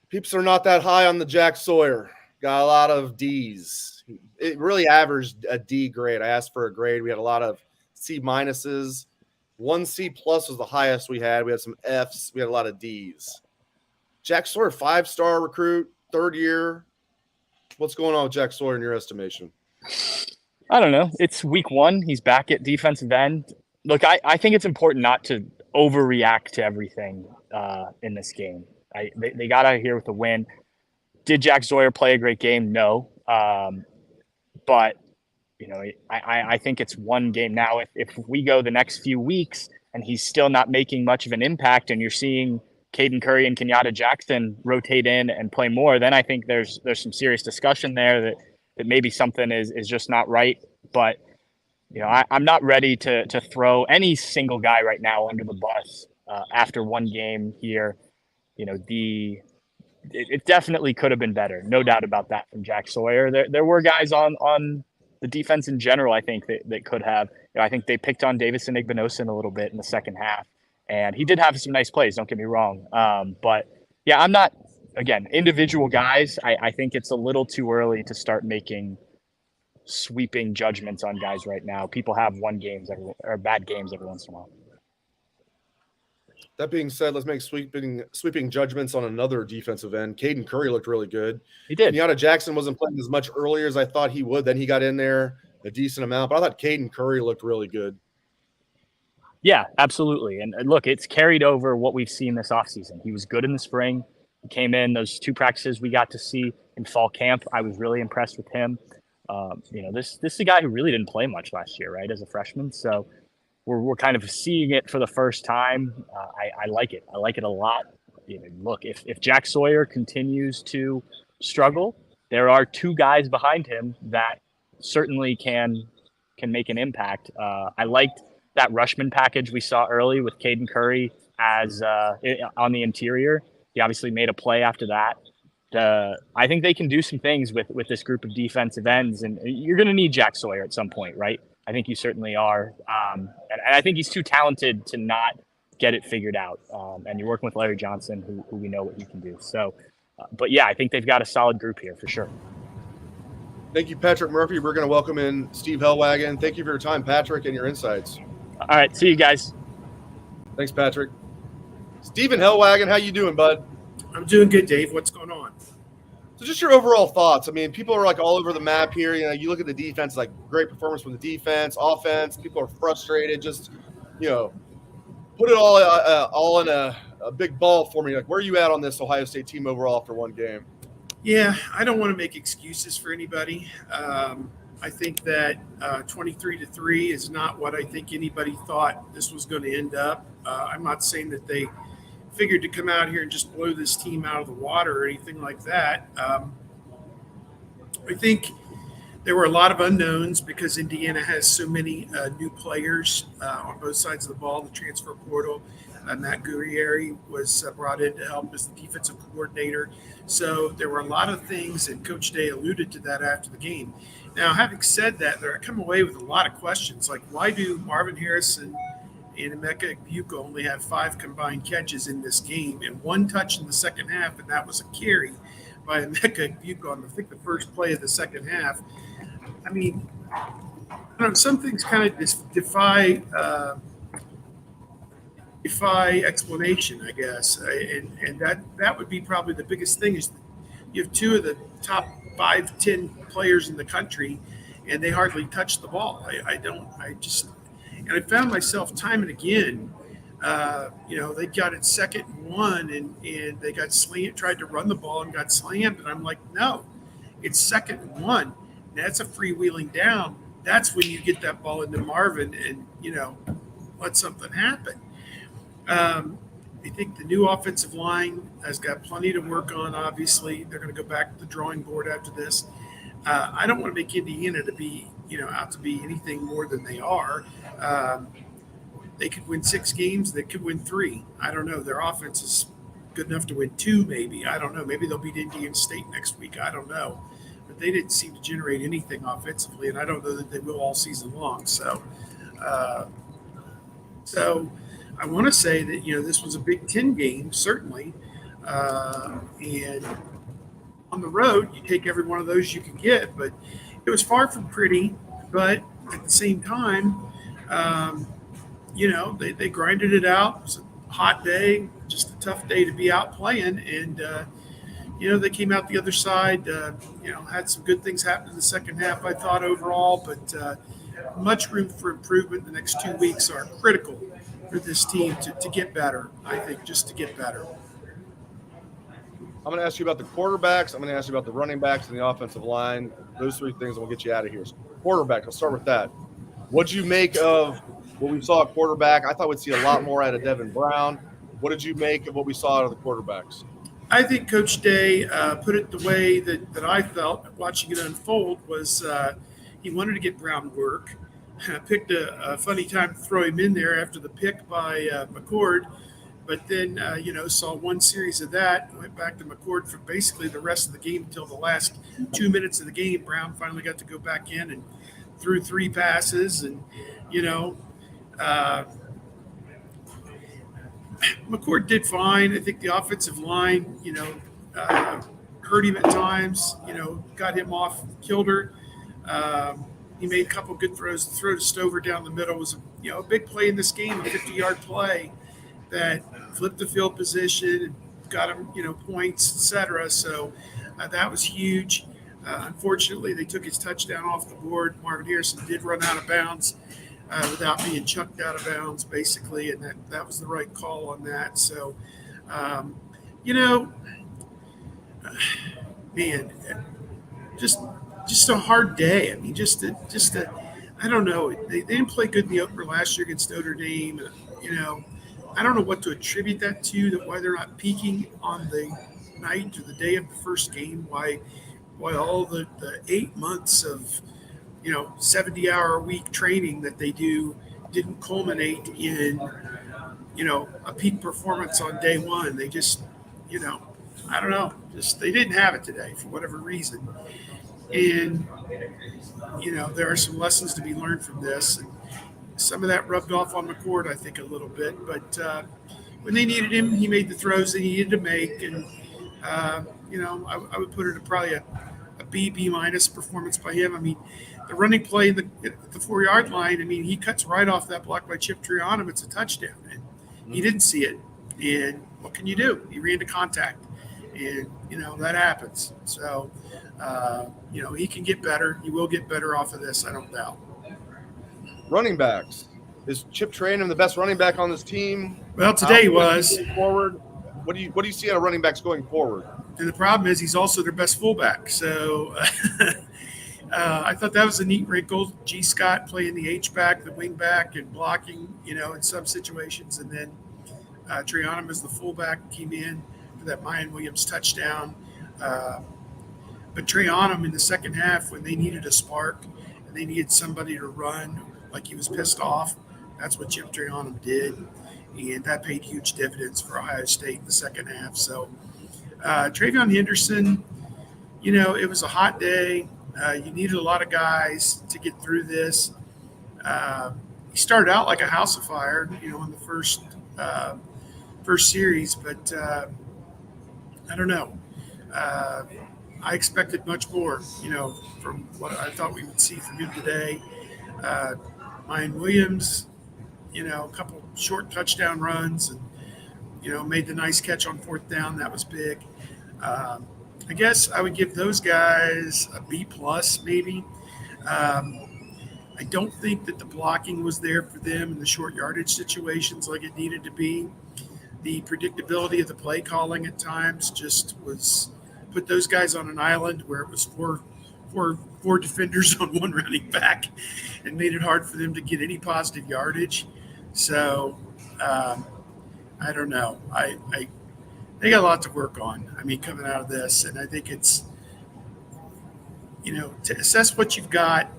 Peeps are not that high on the Jack Sawyer. Got a lot of D's. It really averaged a D grade. I asked for a grade. We had a lot of C minuses. 1 C plus was the highest we had. We had some F's. We had a lot of D's. Jack Sawyer, 5-star recruit, 3rd year. What's going on with Jack Sawyer in your estimation? I don't know. It's week 1. He's back at defensive end. Look, I think it's important not to overreact to everything in this game. They got out of here with a win. Did Jack Sawyer play a great game? No. But, I think it's one game. Now, if we go the next few weeks and he's still not making much of an impact and you're seeing Caden Curry and Kenyatta Jackson rotate in and play more, then I think there's some serious discussion there that maybe something is just not right. But, I'm not ready to throw any single guy right now under the bus after one game here. It definitely could have been better. No doubt about that from Jack Sawyer. There were guys on the defense in general, I think, that could have. I think they picked on Davison Igbinosun a little bit in the second half. And he did have some nice plays, don't get me wrong. But, yeah, I'm not – again, individual guys, I think it's a little too early to start making sweeping judgments on guys right now. People have bad games every once in a while. That being said, let's make sweeping judgments on another defensive end. Caden Curry looked really good. He did. Kenyatta Jackson wasn't playing as much earlier as I thought he would. Then he got in there a decent amount. But I thought Caden Curry looked really good. Yeah, absolutely. And look, it's carried over what we've seen this offseason. He was good in the spring. He came in those 2 practices we got to see in fall camp. I was really impressed with him. This is a guy who really didn't play much last year, right, as a freshman. So we're kind of seeing it for the first time. I like it. I like it a lot. Look, if Jack Sawyer continues to struggle, there are 2 guys behind him that certainly can make an impact. I liked that Rushman package we saw early with Caden Curry as on the interior. He obviously made a play after that. I think they can do some things with this group of defensive ends, and you're going to need Jack Sawyer at some point, right? I think you certainly are. And I think he's too talented to not get it figured out. And you're working with Larry Johnson, who we know what he can do. So, but yeah, I think they've got a solid group here for sure. Thank you, Patrick Murphy. We're going to welcome in Steve Helwagen. Thank you for your time, Patrick, and your insights. All right. See you guys. Thanks, Patrick. Steven Hellwagen, how you doing, bud? I'm doing good, Dave. What's going on? So just your overall thoughts. I mean, people are like all over the map here. You look at the defense, like great performance from the defense, offense. People are frustrated. Just, put it all in a big ball for me. Like, where are you at on this Ohio State team overall after one game? Yeah, I don't want to make excuses for anybody. I think that 23-3 is not what I think anybody thought this was going to end up. I'm not saying that they figured to come out here and just blow this team out of the water or anything like that. I think there were a lot of unknowns because Indiana has so many new players on both sides of the ball, the transfer portal. Matt Guerrieri was brought in to help as the defensive coordinator. So there were a lot of things, and Coach Day alluded to that after the game. Now, having said that, I come away with a lot of questions, like why do Marvin Harrison and Emeka Egbuka only have 5 combined catches in this game and 1 touch in the second half, and that was a carry by Emeka Egbuka on, I think, the first play of the second half. I mean, some things kind of defy explanation, I guess, and that would be probably the biggest thing is you have 2 of the top 5-10 players in the country, and they hardly touch the ball. And I found myself time and again, they got it 2nd and 1, and they got slammed, tried to run the ball and got slammed, and I'm like, no, it's 2nd and 1. That's a freewheeling down. That's when you get that ball into Marvin and, let something happen. I think the new offensive line has got plenty to work on, obviously. They're going to go back to the drawing board after this. I don't want to make Indiana to be, out to be anything more than they are. They could win 6 games. They could win 3. I don't know. Their offense is good enough to win 2, maybe. I don't know. Maybe they'll beat Indiana State next week. I don't know. But they didn't seem to generate anything offensively, and I don't know that they will all season long. So I want to say that, this was a Big Ten game, certainly. And on the road, you take every one of those you can get. But it was far from pretty. But at the same time, they grinded it out. It was a hot day, just a tough day to be out playing. And, they came out the other side, had some good things happen in the second half, I thought, overall. But much room for improvement. The next 2 weeks are critical for this team to get better, I think, just to get better. I'm going to ask you about the quarterbacks. I'm going to ask you about the running backs and the offensive line. Those 3 things, and we'll get you out of here. So quarterback, I'll start with that. What'd you make of what we saw at quarterback? I thought we'd see a lot more out of Devin Brown. What did you make of what we saw out of the quarterbacks? I think Coach Day put it the way that I felt watching it unfold was he wanted to get Brown work. Picked a funny time to throw him in there after the pick by McCord, but then, saw 1 series of that, went back to McCord for basically the rest of the game until the last 2 minutes of the game. Brown finally got to go back in and threw 3 passes, and, McCord did fine. I think the offensive line, hurt him at times, got him off kilter. He made a couple good throws. The throw to Stover down the middle was, a big play in this game, a 50-yard play that flipped the field position and got him, points, etc. So that was huge. Unfortunately, they took his touchdown off the board. Marvin Harrison did run out of bounds without being chucked out of bounds, basically, and that was the right call on that. So, man, just a hard day. I mean, I don't know. They didn't play good in the opener last year against Notre Dame. I don't know what to attribute that to, why they're not peaking on the night or the day of the first game, why all the 8 months of, 70-hour-a-week training that they do didn't culminate in, a peak performance on day one. They just, I don't know, they didn't have it today for whatever reason. And, there are some lessons to be learned from this. And some of that rubbed off on McCord, I think, a little bit. But when they needed him, he made the throws they needed to make. And, I would put it at probably a B minus performance by him. I mean, the running play at the 4-yard line, I mean, he cuts right off that block by Chip Trianum. It's a touchdown. And he didn't see it. And what can you do? He ran to contact. And, that happens. So, he can get better. He will get better off of this, I don't doubt. Running backs. Is Chip Trayanum the best running back on this team? Well, today he was. Forward. What do you see out of running backs going forward? And the problem is he's also their best fullback. So I thought that was a neat wrinkle. G. Scott playing the H-back, the wing back, and blocking, in some situations. And then Trianum as the fullback came in for that Mayan Williams touchdown. But Trianum in the second half, when they needed a spark and they needed somebody to run like he was pissed off, that's what Chip Trianum did. and that paid huge dividends for Ohio State in the second half. So Travion Henderson, it was a hot day. You needed a lot of guys to get through this. He started out like a house of fire, in the first series, but I don't know. I expected much more, from what I thought we would see from him today. Ryan Williams, a couple short touchdown runs and, made the nice catch on fourth down. That was big. I guess I would give those guys a B plus maybe. I don't think that the blocking was there for them in the short yardage situations like it needed to be. The predictability of the play calling at times just was put those guys on an island where it was four defenders on one running back and made it hard for them to get any positive yardage. So I don't know. They got a lot to work on. Coming out of this, and I think it's, to assess what you've got,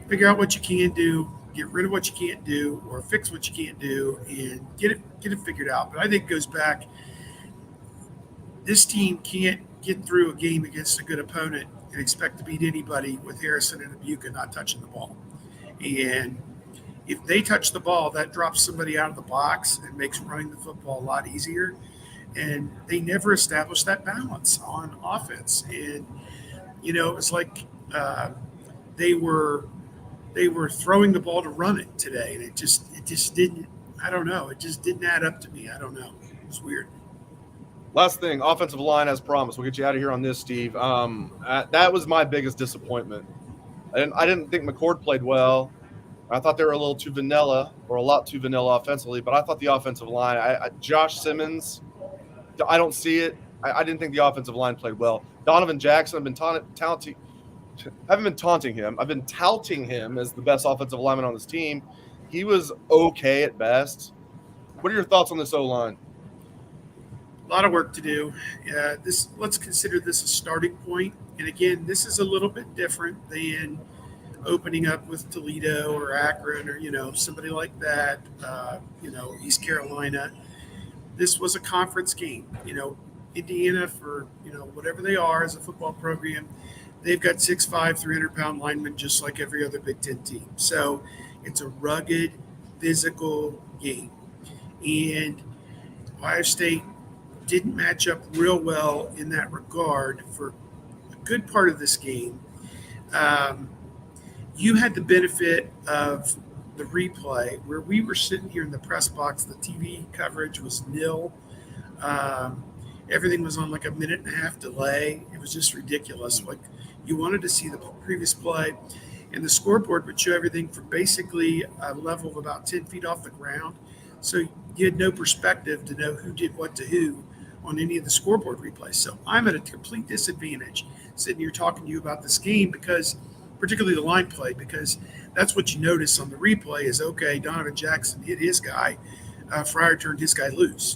figure out what you can do, get rid of what you can't do, or fix what you can't do, and get it figured out. But I think it goes back. This team can't get through a game against a good opponent and expect to beat anybody with Harrison and Abuka not touching the ball. And if they touch the ball, that drops somebody out of the box and makes running the football a lot easier. And they never established that balance on offense. And, it was like they were throwing the ball to run it today. And it just didn't, I don't know. It just didn't add up to me. I don't know. It was weird. Last thing, offensive line as promised. We'll get you out of here on this, Steve. That was my biggest disappointment. I didn't think McCord played well. I thought they were a lot too vanilla offensively, but I thought the offensive line, Josh Simmons, I don't see it. I didn't think the offensive line played well. Donovan Jackson, I've been taunting him. I've been touting him as the best offensive lineman on this team. He was okay at best. What are your thoughts on this O-line? A lot of work to do. Let's consider this a starting point. And again, this is a little bit different than opening up with Toledo or Akron or, somebody like that, East Carolina. This was a conference game. Indiana, for, whatever they are as a football program, they've got 6'5", 300-pound linemen just like every other Big Ten team. So it's a rugged, physical game. And Ohio State didn't match up real well in that regard for a good part of this game. You had the benefit of the replay where we were sitting here in the press box. The TV coverage was nil. Everything was on like a minute and a half delay. It was just ridiculous. Like, you wanted to see the previous play, and the scoreboard would show everything from basically a level of about 10 feet off the ground. So you had no perspective to know who did what to who on any of the scoreboard replays. So I'm at a complete disadvantage sitting here talking to you about this game, because particularly the line play, because that's what you notice on the replay is, okay, Donovan Jackson hit his guy, Fryer turned his guy loose,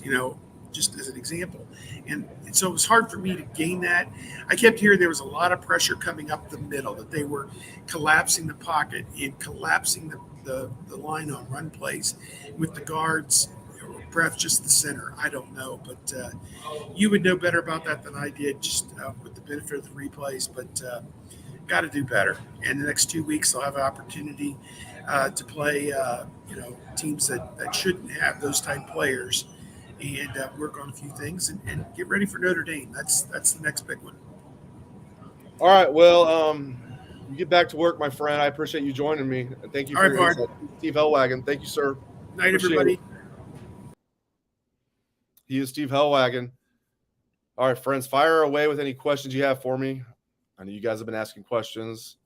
just as an example. And so it was hard for me to gain that. I kept hearing there was a lot of pressure coming up the middle, that they were collapsing the pocket and collapsing the line on run plays with the guards, or perhaps just the center. I don't know, but you would know better about that than I did, just with the benefit of the replays. But got to do better. And the next 2 weeks, I'll have an opportunity to play, teams that shouldn't have those type players, and work on a few things and get ready for Notre Dame. That's the next big one. All right. Well, you get back to work, my friend. I appreciate you joining me. And thank you for your insight. Steve Hellwagen. Thank you, sir. Night, everybody. He is Steve Hellwagen. All right, friends, fire away with any questions you have for me. I know you guys have been asking questions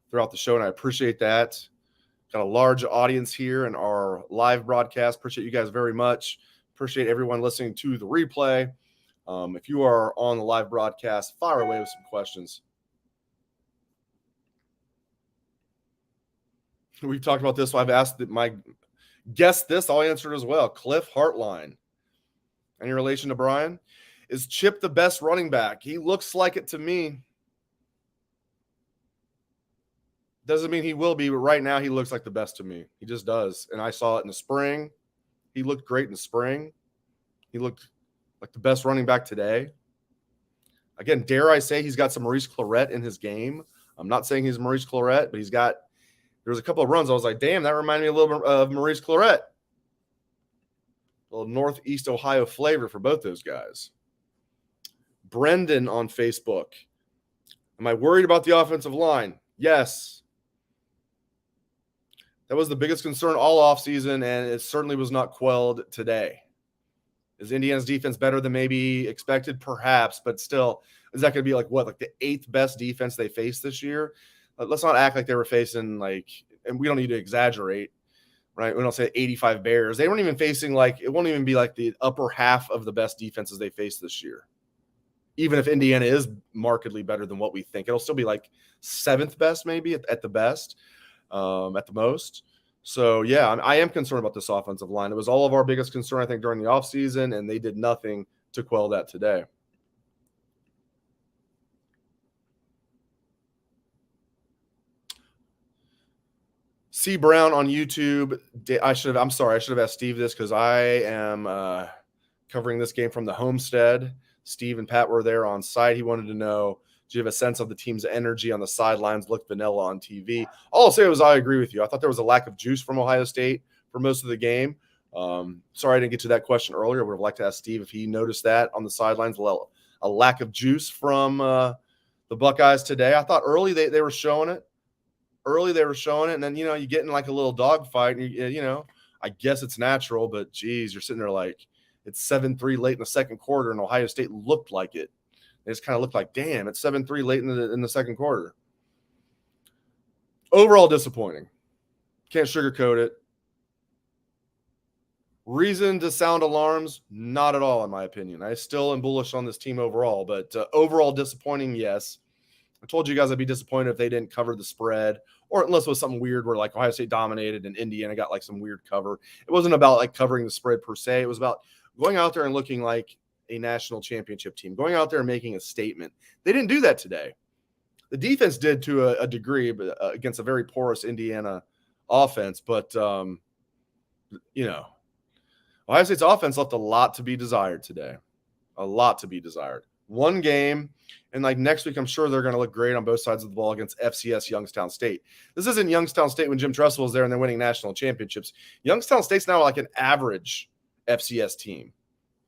throughout the show, and I appreciate that. Got a large audience here in our live broadcast. Appreciate you guys very much. Appreciate everyone listening to the replay. If you are on the live broadcast, fire away with some questions. We've talked about this, so I've asked my guests this. I'll answer it as well. Cliff Hartline. Any relation to Brian? Is Chip the best running back? He looks like it to me. Doesn't mean he will be, but right now he looks like the best to me. He just does. And I saw it in the spring. He looked great in the spring. He looked like the best running back today. Again, dare I say he's got some Maurice Clarett in his game. I'm not saying he's Maurice Clarett, but there was a couple of runs I was like, damn, that reminded me a little bit of Maurice Clarett. A little Northeast Ohio flavor for both those guys. Brendan on Facebook. Am I worried about the offensive line? Yes. That was the biggest concern all offseason, and it certainly was not quelled today. Is Indiana's defense better than maybe expected? Perhaps, but still, is that going to be like the 8th best defense they faced this year? Let's not act like they were facing and we don't need to exaggerate, right? We don't say 85 Bears. They weren't even facing it won't even be like the upper half of the best defenses they faced this year. Even if Indiana is markedly better than what we think, it'll still be 7th best maybe at the best. At the most. So, yeah, I am concerned about this offensive line. It was all of our biggest concern, I think, during the offseason, and they did nothing to quell that today. C. Brown on YouTube. I should have asked Steve this because I am covering this game from the homestead. Steve and Pat were there on site. He wanted to know, do you have a sense of the team's energy on the sidelines? Looked vanilla on TV. All I'll say was I agree with you. I thought there was a lack of juice from Ohio State for most of the game. Sorry I didn't get to that question earlier. I would have liked to ask Steve if he noticed that on the sidelines, a lack of juice from the Buckeyes today. I thought early they were showing it. And then, you get in a little dogfight. And, I guess it's natural, but, geez, you're sitting there it's 7-3 late in the second quarter, and Ohio State looked like it. It just kind of looked like, damn, it's 7-3 late in the second quarter. Overall disappointing. Can't sugarcoat it. Reason to sound alarms? Not at all, in my opinion. I still am bullish on this team overall, but overall disappointing, yes. I told you guys I'd be disappointed if they didn't cover the spread, or unless it was something weird where Ohio State dominated and Indiana got some weird cover. It wasn't about covering the spread per se. It was about going out there and looking like a national championship team, going out there and making a statement. They didn't do that today. The defense did to a degree, but against a very porous Indiana offense. But, Ohio State's offense left a lot to be desired today. A lot to be desired. One game, and next week, I'm sure they're going to look great on both sides of the ball against FCS Youngstown State. This isn't Youngstown State when Jim Tressel was there and they're winning national championships. Youngstown State's now an average FCS team.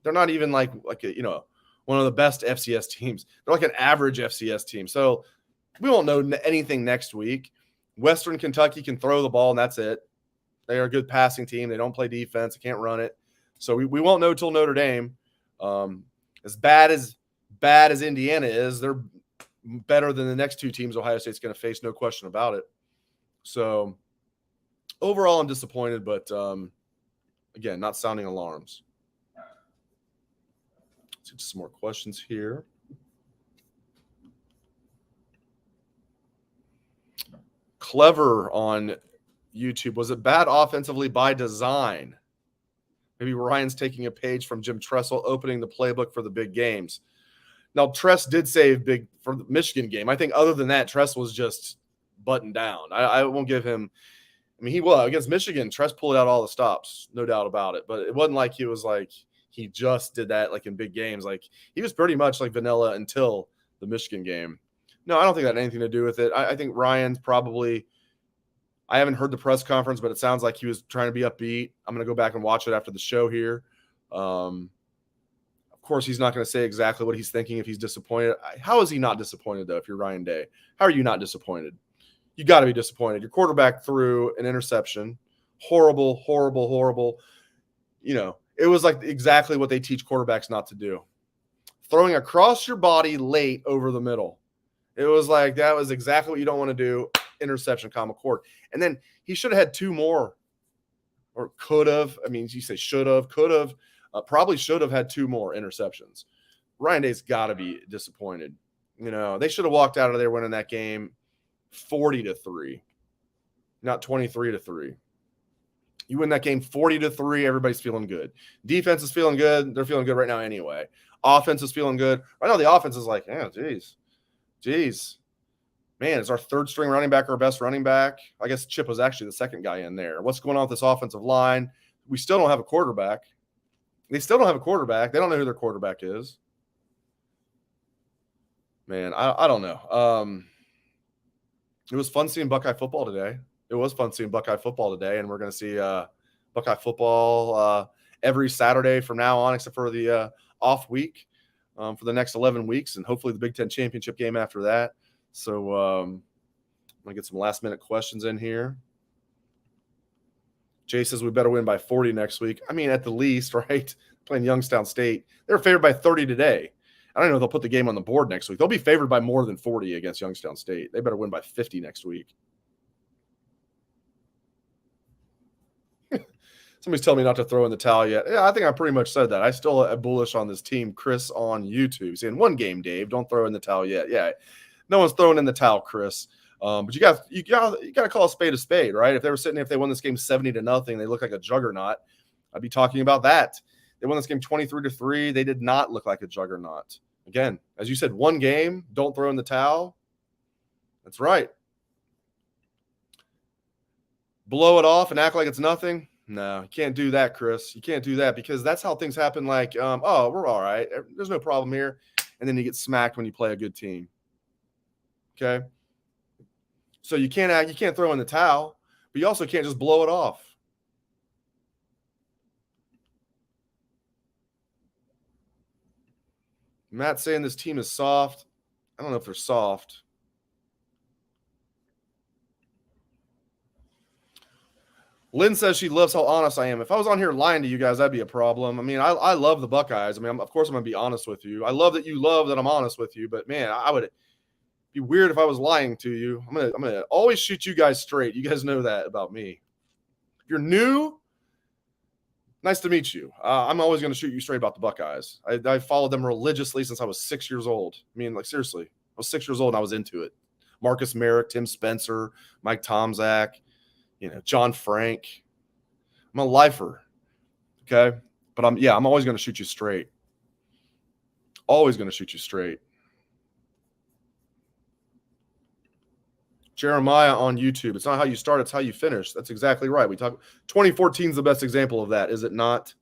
They're not even one of the best FCS teams. They're an average FCS team. So we won't know anything next week. Western Kentucky can throw the ball, and that's it. They are a good passing team. They don't play defense. They can't run it. So we won't know till Notre Dame. As bad as Indiana is, they're better than the next two teams Ohio State's going to face, no question about it. So overall, I'm disappointed, but again, not sounding alarms. Let's get some more questions here. Clever on YouTube. Was it bad offensively by design? Maybe Ryan's taking a page from Jim Tressel, opening the playbook for the big games. Now, Tress did save big for the Michigan game. I think other than that, Tress was just buttoned down. I won't give him – he was. Against Michigan, Tress pulled out all the stops, no doubt about it. But it wasn't like he was he just did that in big games. He was pretty much vanilla until the Michigan game. No, I don't think that had anything to do with it. I think Ryan's probably – I haven't heard the press conference, but it sounds like he was trying to be upbeat. I'm going to go back and watch it after the show here. Of course, he's not going to say exactly what he's thinking if he's disappointed. How is he not disappointed, though, if you're Ryan Day? How are you not disappointed? You got to be disappointed. Your quarterback threw an interception. Horrible, horrible, horrible. It was exactly what they teach quarterbacks not to do. Throwing across your body late over the middle. It was that was exactly what you don't want to do. Interception, common cord. And then he should have had two more, or could have. You say should have, could have, probably should have had two more interceptions. Ryan Day's got to be disappointed. They should have walked out of there winning that game 40-3, not 23-3. You win that game 40-3, everybody's feeling good. Defense is feeling good. They're feeling good right now anyway. Offense is feeling good. Right now the offense is geez. Man, is our third string running back our best running back? I guess Chip was actually the second guy in there. What's going on with this offensive line? we still don't have a quarterback. They still don't have a quarterback. They don't know who their quarterback is. Man, I don't know. It was fun seeing Buckeye football today. And we're going to see Buckeye football every Saturday from now on, except for the off week for the next 11 weeks, and hopefully the Big Ten championship game after that. So I'm going to get some last-minute questions in here. Jay says we better win by 40 next week. I mean, at the least, right? Playing Youngstown State. They were favored by 30 today. I don't know if they'll put the game on the board next week. They'll be favored by more than 40 against Youngstown State. They better win by 50 next week. Somebody's telling me not to throw in the towel yet. Yeah, I think I pretty much said that. I still am bullish on this team. Chris on YouTube saying, one game, Dave. Don't throw in the towel yet. Yeah, no one's throwing in the towel, Chris. But you got to call a spade, right? If they won this game 70-0, they look like a juggernaut. I'd be talking about that. They won this game 23-3. They did not look like a juggernaut. Again, as you said, one game. Don't throw in the towel. That's right. Blow it off and act like it's nothing. No, you can't do that, Chris. You can't do that because that's how things happen. Like, oh, we're all right. There's no problem here. And then you get smacked when you play a good team. Okay. So you can't throw in the towel, but you also can't just blow it off. Matt saying this team is soft. I don't know if they're soft. Lynn says she loves how honest I am. If I was on here lying to you guys, that'd be a problem. I mean, I love the Buckeyes. I mean, of course I'm going to be honest with you. I love that you love that I'm honest with you, but man, I would be weird if I was lying to you. I'm gonna always shoot you guys straight. You guys know that about me. If you're new, nice to meet you. I'm always going to shoot you straight about the Buckeyes. I followed them religiously since I was 6 years old. I mean, like seriously, I was 6 years old and I was into it. Marcus Merrick, Tim Spencer, Mike Tomczak, John Frank. I'm a lifer, okay? But I'm always going to shoot you straight. Always going to shoot you straight. Jeremiah on YouTube. It's not how you start, it's how you finish. That's exactly right. 2014 is the best example of that, is it not?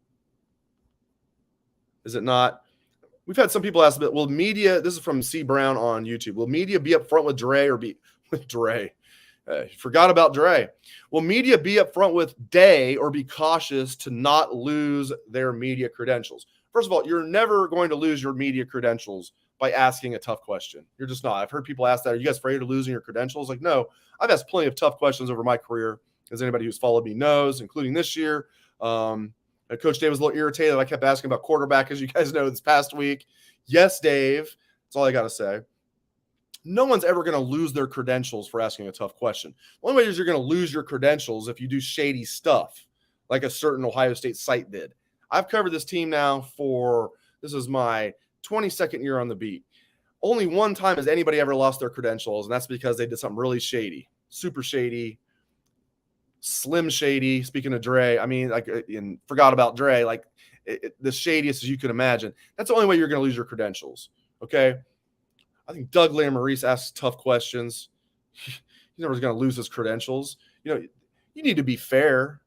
Is it not? We've had some people ask, will media, this is from C. Brown on YouTube, will media be up front with Dre or be with Dre? Forgot about Dre. Will media be up front with Day or be cautious to not lose their media credentials? First of all, you're never going to lose your media credentials by asking a tough question. You're just not. I've heard people ask that. Are you guys afraid of losing your credentials? Like, no. I've asked plenty of tough questions over my career, as anybody who's followed me knows, including this year. Coach Dave was a little irritated. I kept asking about quarterback, as you guys know, this past week. Yes, Dave. That's all I got to say. No one's ever going to lose their credentials for asking a tough question. The only way is you're going to lose your credentials if you do shady stuff, like a certain Ohio State site did. I've covered this team now this is my 22nd year on the beat. Only one time has anybody ever lost their credentials, and that's because they did something really shady, super shady, slim shady. Speaking of Dre, I mean, and forgot about Dre, the shadiest as you can imagine. That's the only way you're going to lose your credentials, okay? I think Doug Lamarice asks tough questions. He's never going to lose his credentials. You need to be fair,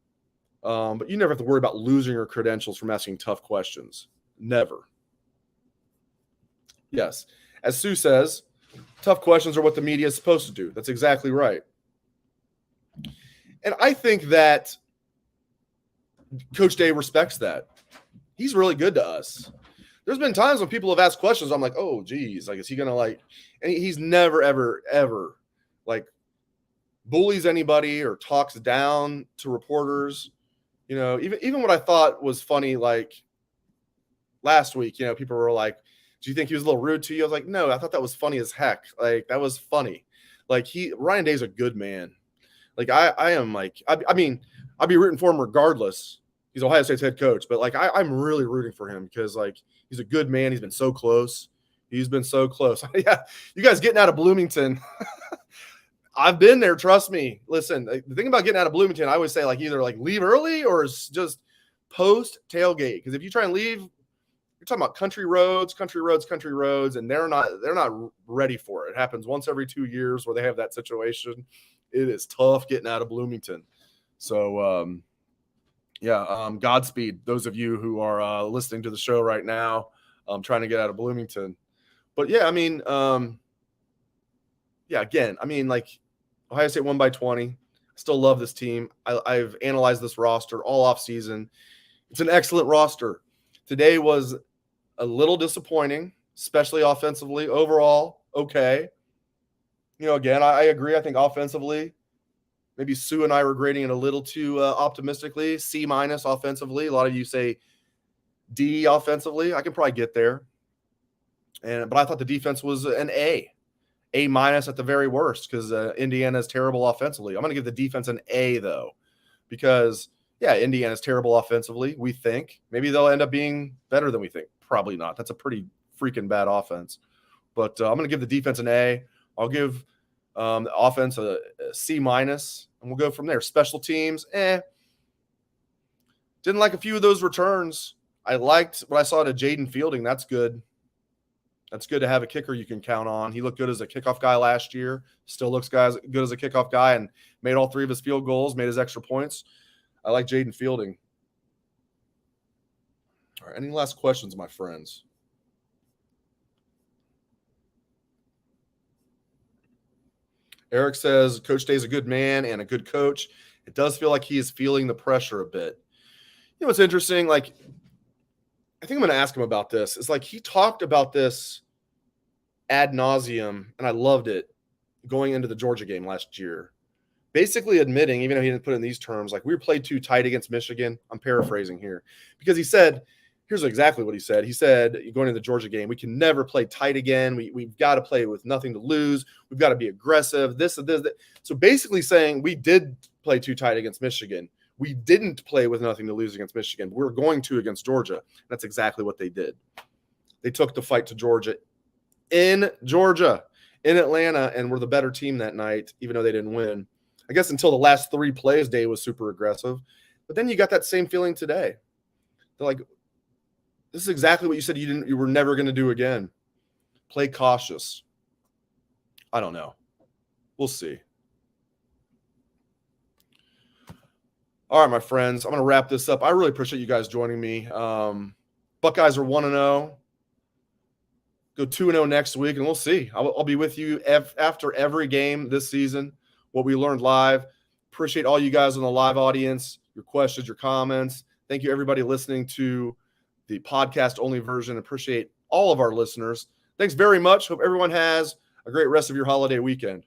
but you never have to worry about losing your credentials from asking tough questions. Never. Yes. As Sue says, tough questions are what the media is supposed to do. That's exactly right. And I think that Coach Day respects that. He's really good to us. There's been times when people have asked questions. I'm like, oh, geez, is he going to and he's never, ever, ever bullies anybody or talks down to reporters. Even what I thought was funny, last week, people were like, do you think he was a little rude to you? I was like, no, I thought that was funny as heck. That was funny. Ryan Day's a good man. I'd be rooting for him regardless. He's Ohio State's head coach, but I'm really rooting for him because he's a good man. He's been so close. Yeah, you guys getting out of Bloomington. I've been there. Trust me. Listen, the thing about getting out of Bloomington, I always say either leave early or just post tailgate. Because if you try and leave, you're talking about country roads, and they're not ready for it. It happens once every 2 years where they have that situation. It is tough getting out of Bloomington. So, Yeah, Godspeed, those of you who are listening to the show right now, trying to get out of Bloomington. But yeah, I mean, again, I mean, like Ohio State won by 20. Still love this team. I've analyzed this roster all off season. It's an excellent roster. Today was a little disappointing, especially offensively. Overall, okay. Again, I agree. I think offensively, maybe Sue and I were grading it a little too optimistically. C- offensively. A lot of you say D offensively. I can probably get there. But I thought the defense was an A. A- at the very worst, because Indiana is terrible offensively. I'm going to give the defense an A, though, because, Indiana's terrible offensively, we think. Maybe they'll end up being better than we think. Probably not. That's a pretty freaking bad offense. But I'm going to give the defense an A. I'll give the offense a C-, and we'll go from there. Special teams, Didn't like a few of those returns. I liked what I saw to Jaden Fielding. That's good. That's good to have a kicker you can count on. He looked good as a kickoff guy last year. Still looks good as a kickoff guy and made all 3 of his field goals, made his extra points. I like Jaden Fielding. All right, any last questions, my friends? Eric says, Coach Day's a good man and a good coach. It does feel like he is feeling the pressure a bit. What's interesting? Like, I think I'm going to ask him about this. It's like he talked about this ad nauseum, and I loved it going into the Georgia game last year. Basically admitting, even though he didn't put it in these terms, like we were played too tight against Michigan. I'm paraphrasing here. Because he said, here's exactly what he said. He said, going into the Georgia game, we can never play tight again. We've got to play with nothing to lose. We've got to be aggressive. This and this. So basically saying we did play too tight against Michigan. We didn't play with nothing to lose against Michigan. We're going to against Georgia. That's exactly what they did. They took the fight to Georgia, in Atlanta, and were the better team that night, even though they didn't win. I guess until the last 3 plays, Day was super aggressive. But then you got that same feeling today. They're like, this is exactly what you said you were never going to do again. Play cautious. I don't know. We'll see. All right, my friends, I'm going to wrap this up. I really appreciate you guys joining me. Buckeyes are 1-0. Go 2-0 next week, and we'll see. I'll be with you after every game this season, what we learned live. Appreciate all you guys in the live audience, your questions, your comments. Thank you, everybody listening to the podcast-only version. Appreciate all of our listeners. Thanks very much. Hope everyone has a great rest of your holiday weekend.